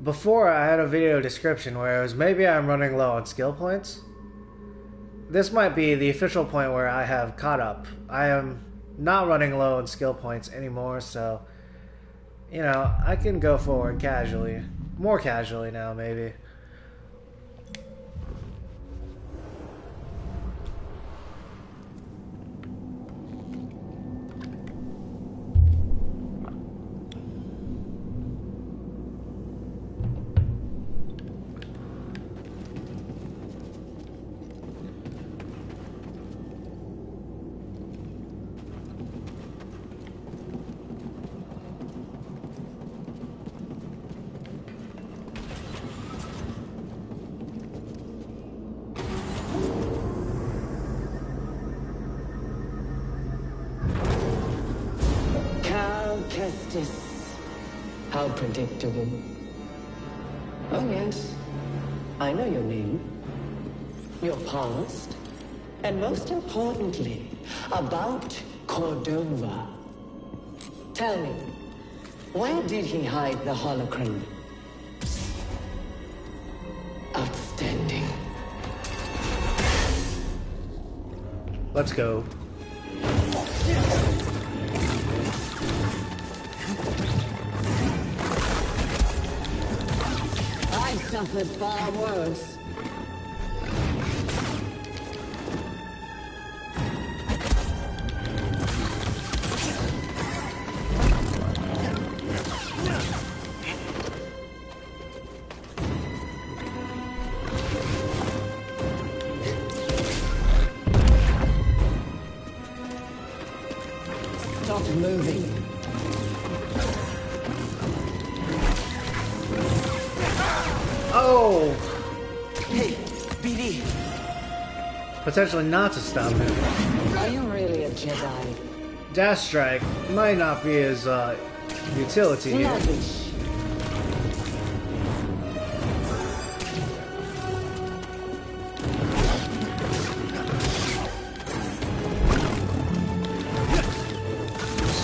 Before I had a video description where it was maybe I'm running low on skill points. This might be the official point where I have caught up. I am not running low on skill points anymore, so, you know, I can go forward casually. More casually now, maybe. justice. How predictable. Oh yes, I know your name, your past, and most importantly, about Cordova. Tell me, where did he hide the holocron? Outstanding. Let's go. I suffered far worse. Stop moving. Oh! Hey, BD. Potentially not to stop him. Are you really a Jedi? Dash Strike might not be his utility here. Sluggish.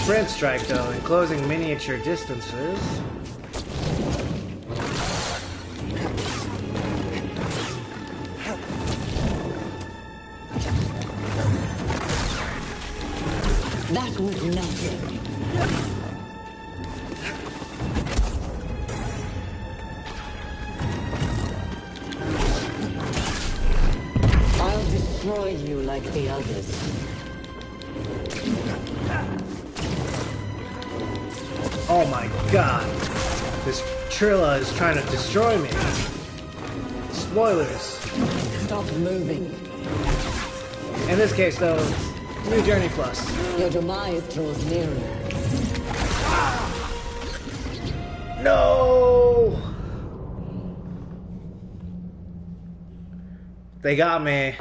Sprint Strike though, enclosing miniature distances. That was nothing. I'll destroy you like the others. Oh my god. This Trilla is trying to destroy me. Spoilers. Stop moving. In this case though, New Journey Plus. Your demise draws nearer. No! They got me.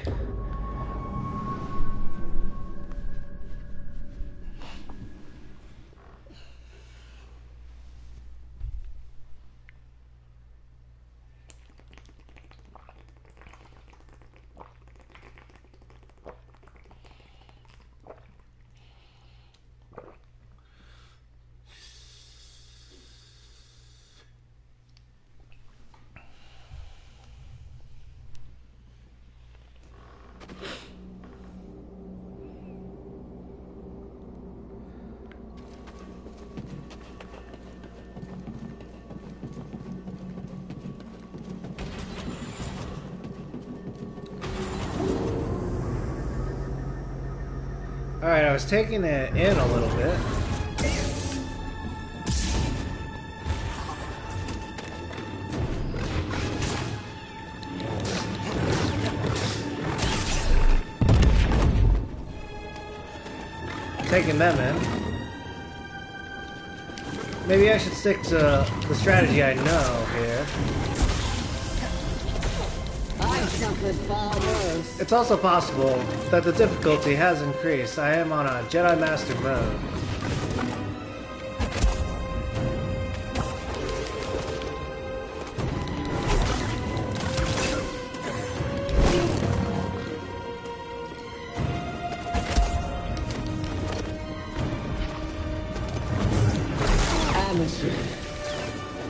Alright, I was taking it in a little bit. Taking them in. Maybe I should stick to the strategy I know here. I suffered far worse. It's also possible that the difficulty has increased. I am on a Jedi Master mode. Amateur.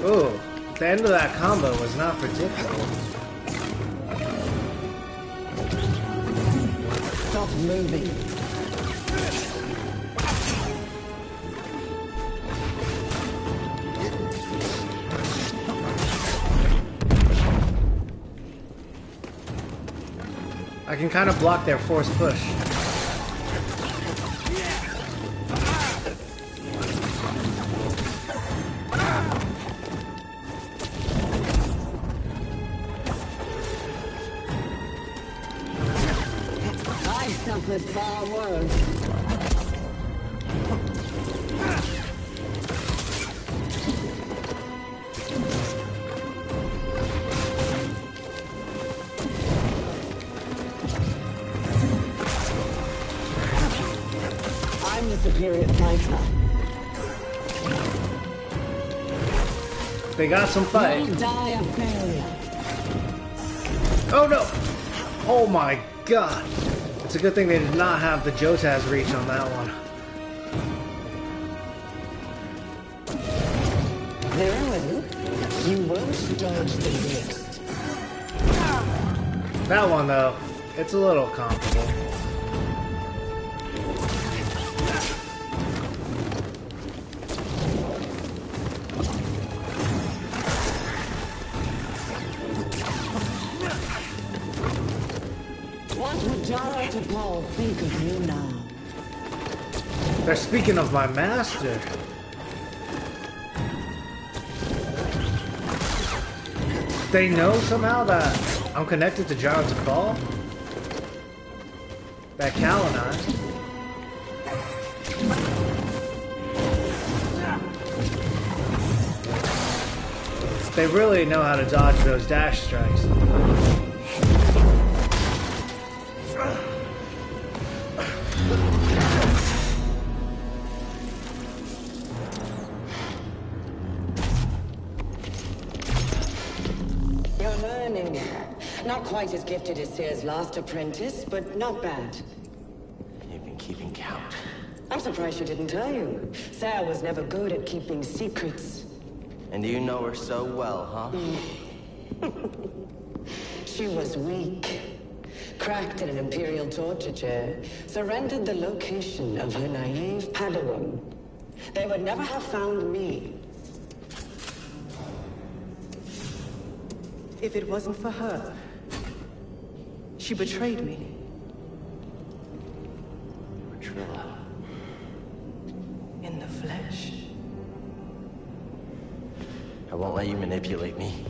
Ooh, the end of that combo was not predictable. Stop moving. I can kind of block their force push. I suffered far worse. I'm the superior fighter. They got some fight. You'll die a failure. Oh no! Oh my god! It's a good thing they did not have the Jotaz reach on that one. Very well. You won't dodge the next. That one though, it's a little comparable. What would Jara to Paul think of you now? They're speaking of my master. They know somehow that I'm connected to Jara Tapal? That Cal and I. They really know how to dodge those dash strikes. You're learning. Not quite as gifted as Seer's last apprentice, but not bad. You've been keeping count. I'm surprised she didn't tell you. Seer was never good at keeping secrets. And you know her so well, huh? She was weak. Cracked in an Imperial torture chair. Surrendered the location of her naive Padawan. They would never have found me. If it wasn't for her, she betrayed me. Trilla. In the flesh. I won't let you manipulate me.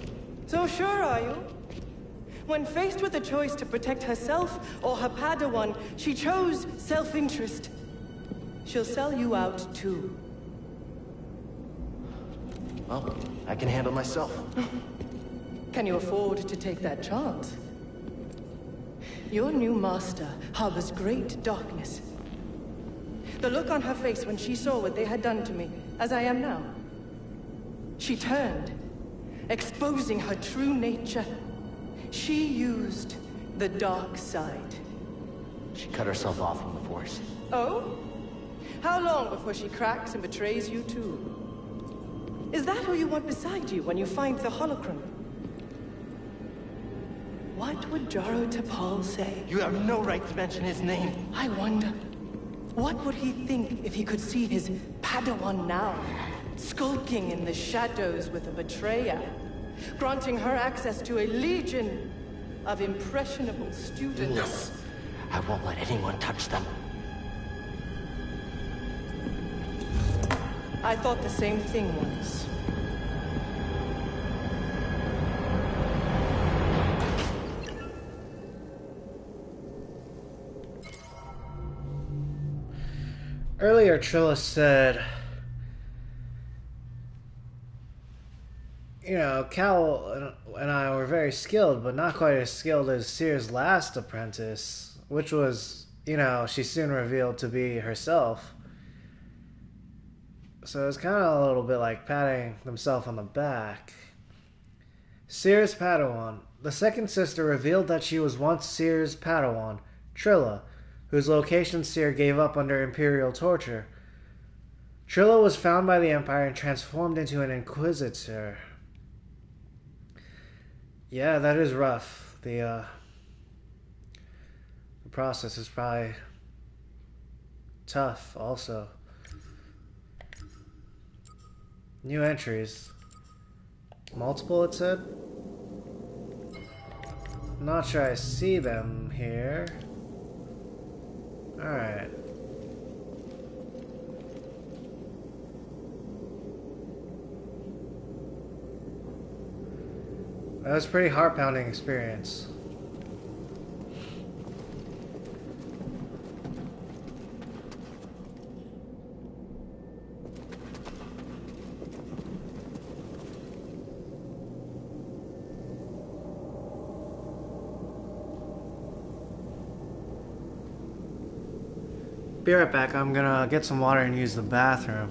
So sure are you? When faced with a choice to protect herself or her Padawan, she chose self-interest. She'll sell you out too. Well, I can handle myself. Can you afford to take that chance? Your new master harbors great darkness. The look on her face when she saw what they had done to me, as I am now. She turned, exposing her true nature. She used the dark side. She cut herself off from the Force. Oh? How long before she cracks and betrays you too? Is that who you want beside you when you find the holocron? What would Jaro Tapal say? You have no right to mention his name. I wonder, what would he think if he could see his Padawan now, skulking in the shadows with a betrayer, granting her access to a legion of impressionable students? No, I won't let anyone touch them. I thought the same thing once. Earlier, Trilla said, you know, Cal and I were very skilled, but not quite as skilled as Seer's last apprentice, which was, you know, she soon revealed to be herself. So it's kind of a little bit like patting themselves on the back. Seer's Padawan. The second sister revealed that she was once Seer's Padawan, Trilla, whose location Seer gave up under Imperial torture. Trilla was found by the Empire and transformed into an Inquisitor. Yeah, that is rough. The process is probably tough also. New entries. Multiple, it said? Not sure I see them here. Alright. That was a pretty heart-pounding experience. Be right back. I'm gonna get some water and use the bathroom.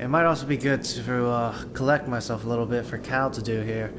It might also be good to collect myself a little bit for Cal to do here.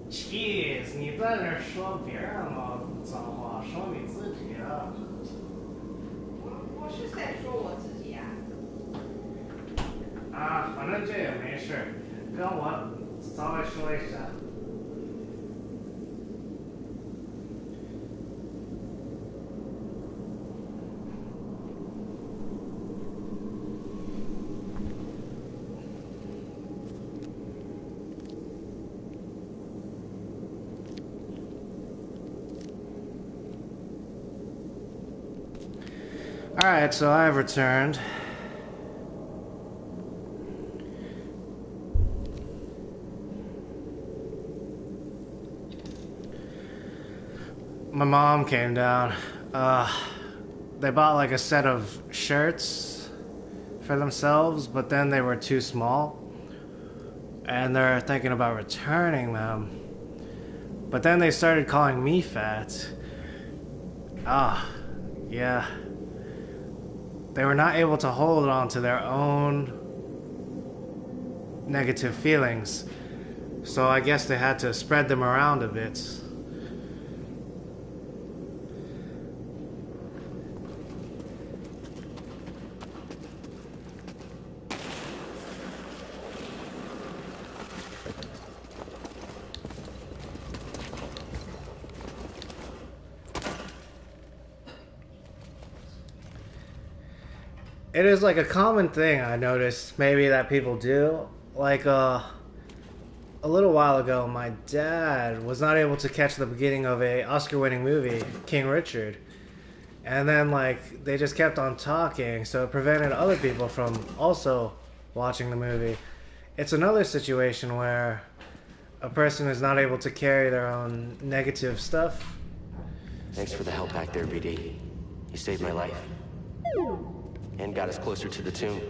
Jeez，你在这说别人的脏话，说你自己啊。我是在说我自己呀。啊，反正这也没事，跟我稍微说一下。Alright, so I've returned. My mom came down. They bought like a set of shirts for themselves, but then they were too small. And they're thinking about returning them. But then they started calling me fat. Yeah. They were not able to hold on to their own negative feelings. So I guess they had to spread them around a bit. It is like a common thing I noticed maybe that people do. Like a little while ago, my dad was not able to catch the beginning of a Oscar-winning movie, King Richard. And then like they just kept on talking, so it prevented other people from also watching the movie. It's another situation where a person is not able to carry their own negative stuff. Thanks for the help back there, BD. You saved my life. And got us closer to the tomb.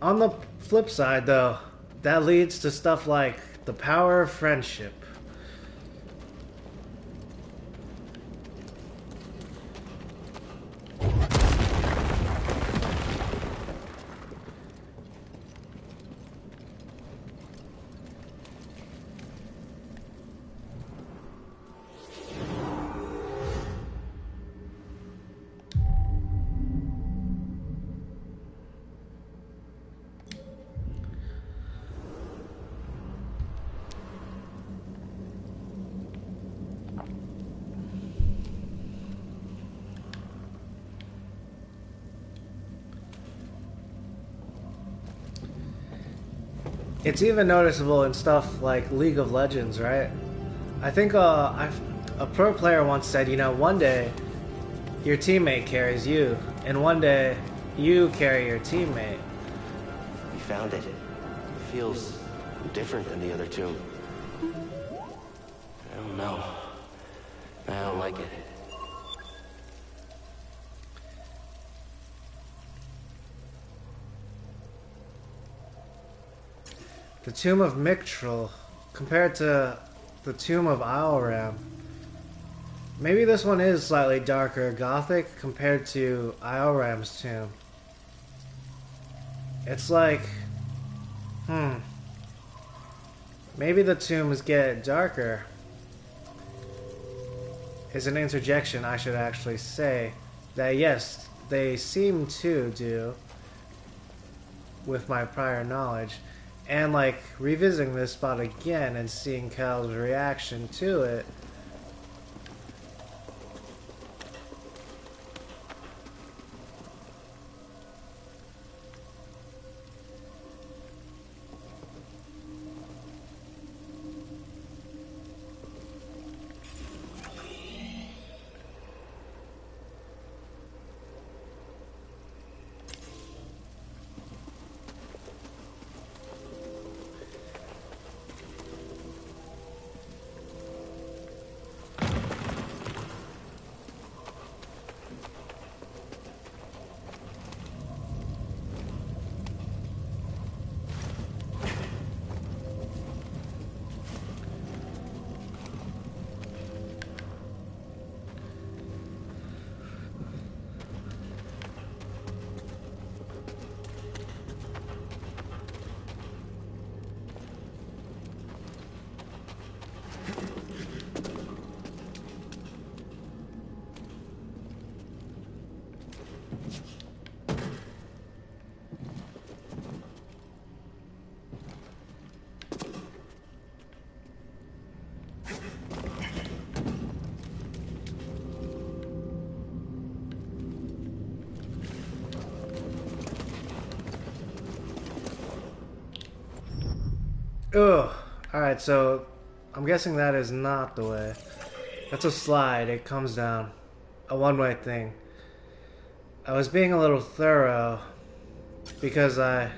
On the flip side, though, that leads to stuff like the power of friendship. It's even noticeable in stuff like League of Legends, right? I think a pro player once said, you know, one day your teammate carries you, and one day you carry your teammate. We found it. It feels different than the other two. I don't know. I don't like it. The Tomb of Mictril compared to the Tomb of Ioram. Maybe this one is slightly darker gothic compared to Ioram's tomb. It's like, maybe the tombs get darker. Is an interjection, I should actually say. That yes, they seem to do, with my prior knowledge. And like revisiting this spot again and seeing Cal's reaction to it. Ugh. Alright, so I'm guessing that is not the way. That's a slide. It comes down. A one-way thing. I was being a little thorough because I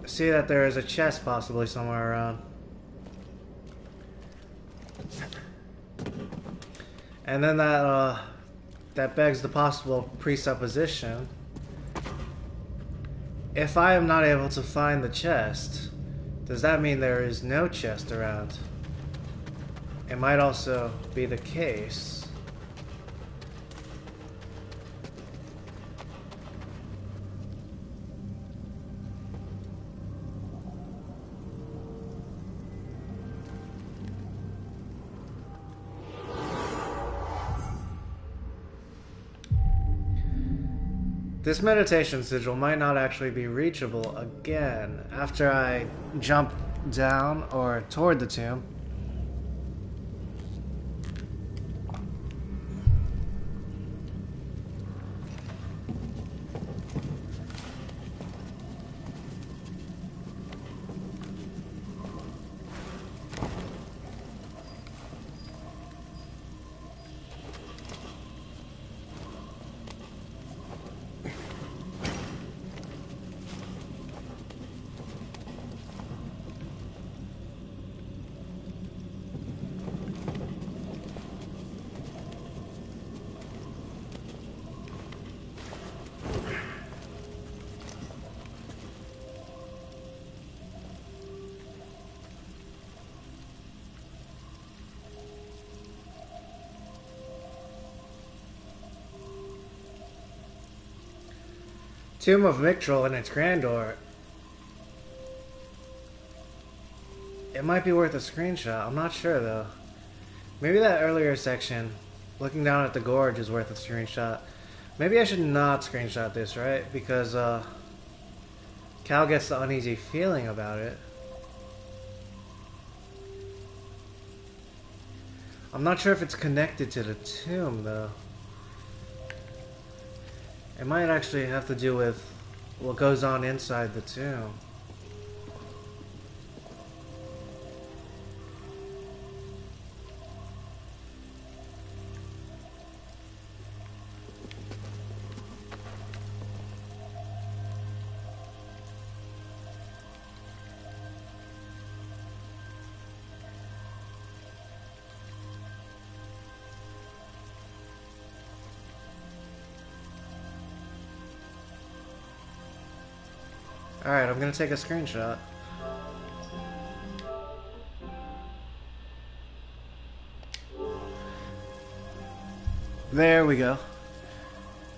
see that there is a chest possibly somewhere around. And then that begs the possible presupposition. If I am not able to find the chest, does that mean there is no chest around? it might also be the case. This meditation sigil might not actually be reachable again after I jump down or toward the tomb. Tomb of Mictrol and its grandeur. It might be worth a screenshot. I'm not sure though. Maybe that earlier section, looking down at the gorge, is worth a screenshot. Maybe I should not screenshot this, right? Because Cal gets the uneasy feeling about it. I'm not sure if it's connected to the tomb though. It might actually have to do with what goes on inside the tomb. Alright, I'm gonna take a screenshot. There we go.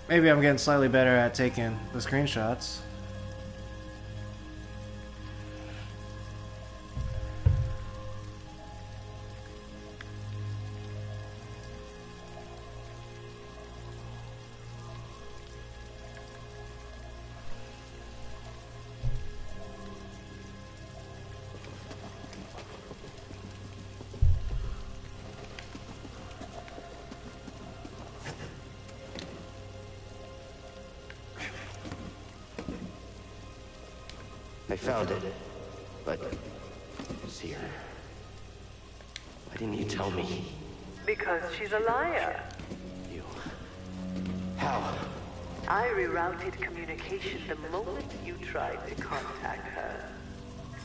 Maybe I'm getting slightly better at taking the screenshots. I found it, but Seer, why didn't you tell me? Because she's a liar. You... How? I rerouted communication the moment you tried to contact her.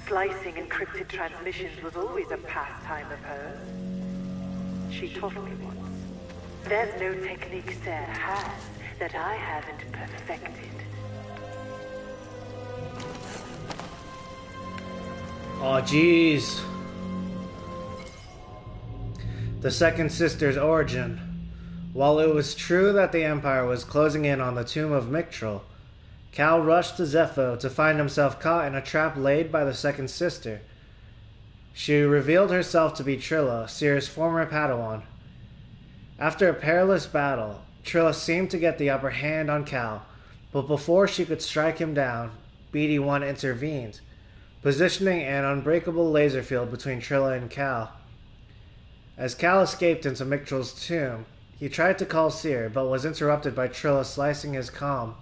Slicing encrypted transmissions was always a pastime of hers. She taught me once. There's no technique Sarah has that I haven't perfected. Oh, jeez. The Second Sister's origin. While it was true that the Empire was closing in on the tomb of Mictrol, Cal rushed to Zeffo to find himself caught in a trap laid by the Second Sister. She revealed herself to be Trilla, Seer's former Padawan. After a perilous battle, Trilla seemed to get the upper hand on Cal, but before she could strike him down, BD-1 intervened, positioning an unbreakable laser field between Trilla and Cal. As Cal escaped into Mictrol's tomb, he tried to call Seer, but was interrupted by Trilla slicing his comm.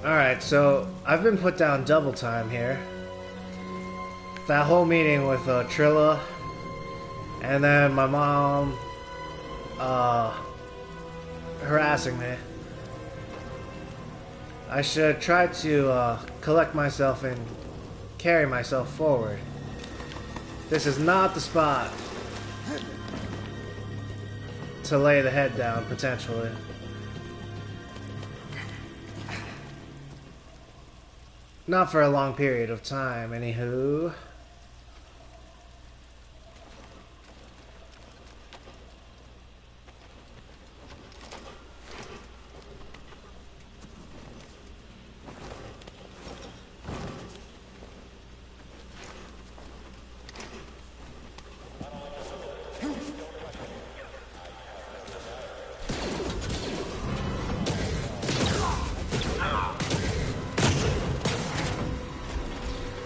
Alright, so I've been put down double time here. That whole meeting with Trilla, and then my mom harassing me. I should try to collect myself and carry myself forward. This is not the spot to lay the head down, potentially. Not for a long period of time, anywho.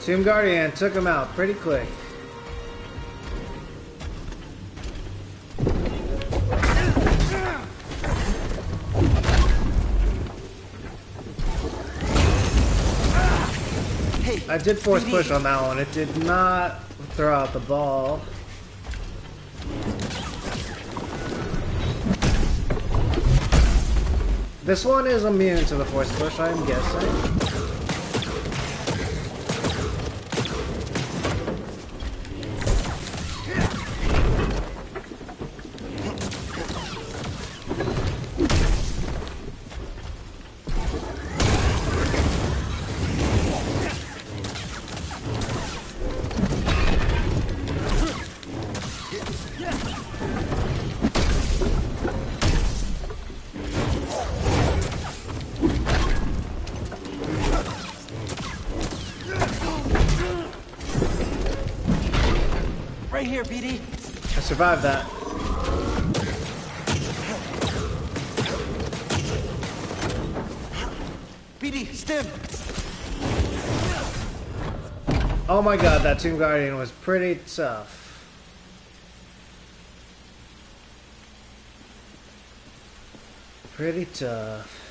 Tomb Guardian took him out pretty quick. I did force push on that one. It did not throw out the ball. This one is immune to the force push, I'm guessing. Here, BD. I survived that. BD, stim. Oh my god, that Tomb Guardian was pretty tough. Pretty tough.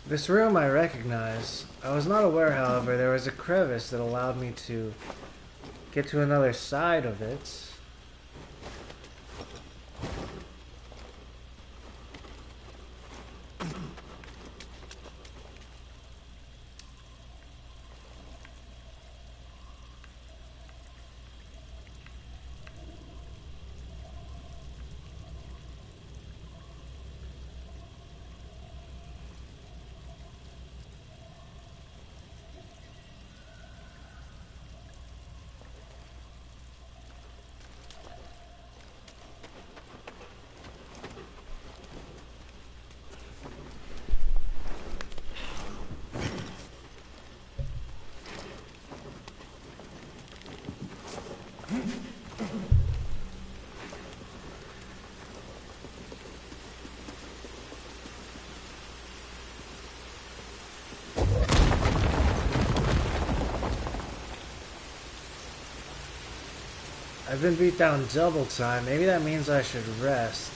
This room I recognize. I was not aware, however, there was a crevice that allowed me to get to another side of it. I've been beat down double time. Maybe that means I should rest.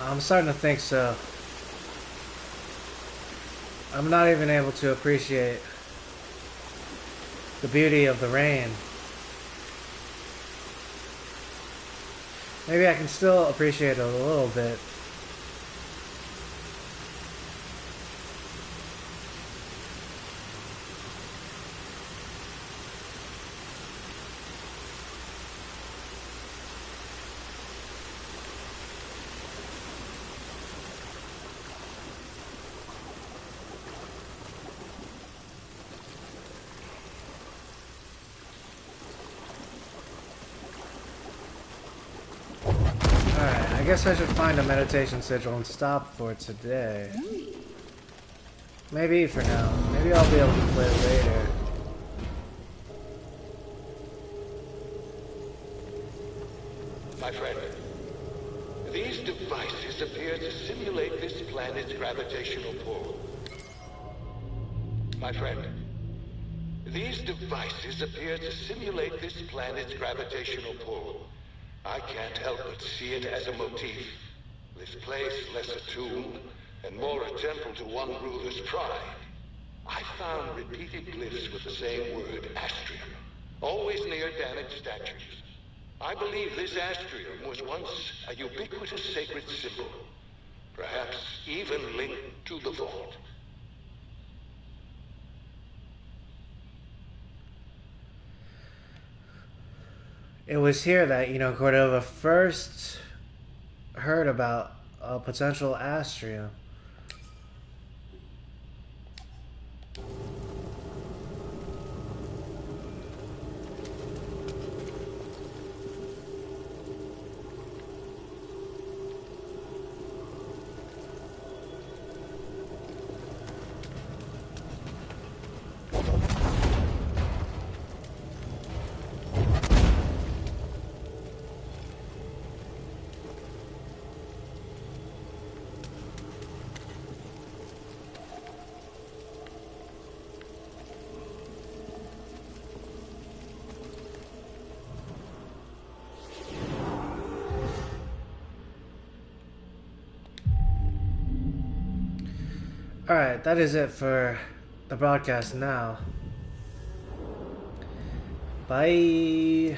I'm starting to think so. I'm not even able to appreciate the beauty of the rain. Maybe I can still appreciate it a little bit. I guess I should find a meditation sigil and stop for today. Maybe for now. Maybe I'll be able to play it later. My friend, these devices appear to simulate this planet's gravitational pull. My friend, these devices appear to simulate this planet's gravitational pull. I can't help but see it as a motif. This place less a tomb and more a temple to one ruler's pride. I found repeated glyphs with the same word, Astrium, always near damaged statues. I believe this Astrium was once a ubiquitous sacred symbol, perhaps even linked to the vault. It was here that, Cordova first heard about a potential Astrium. Alright, that is it for the broadcast now. Bye.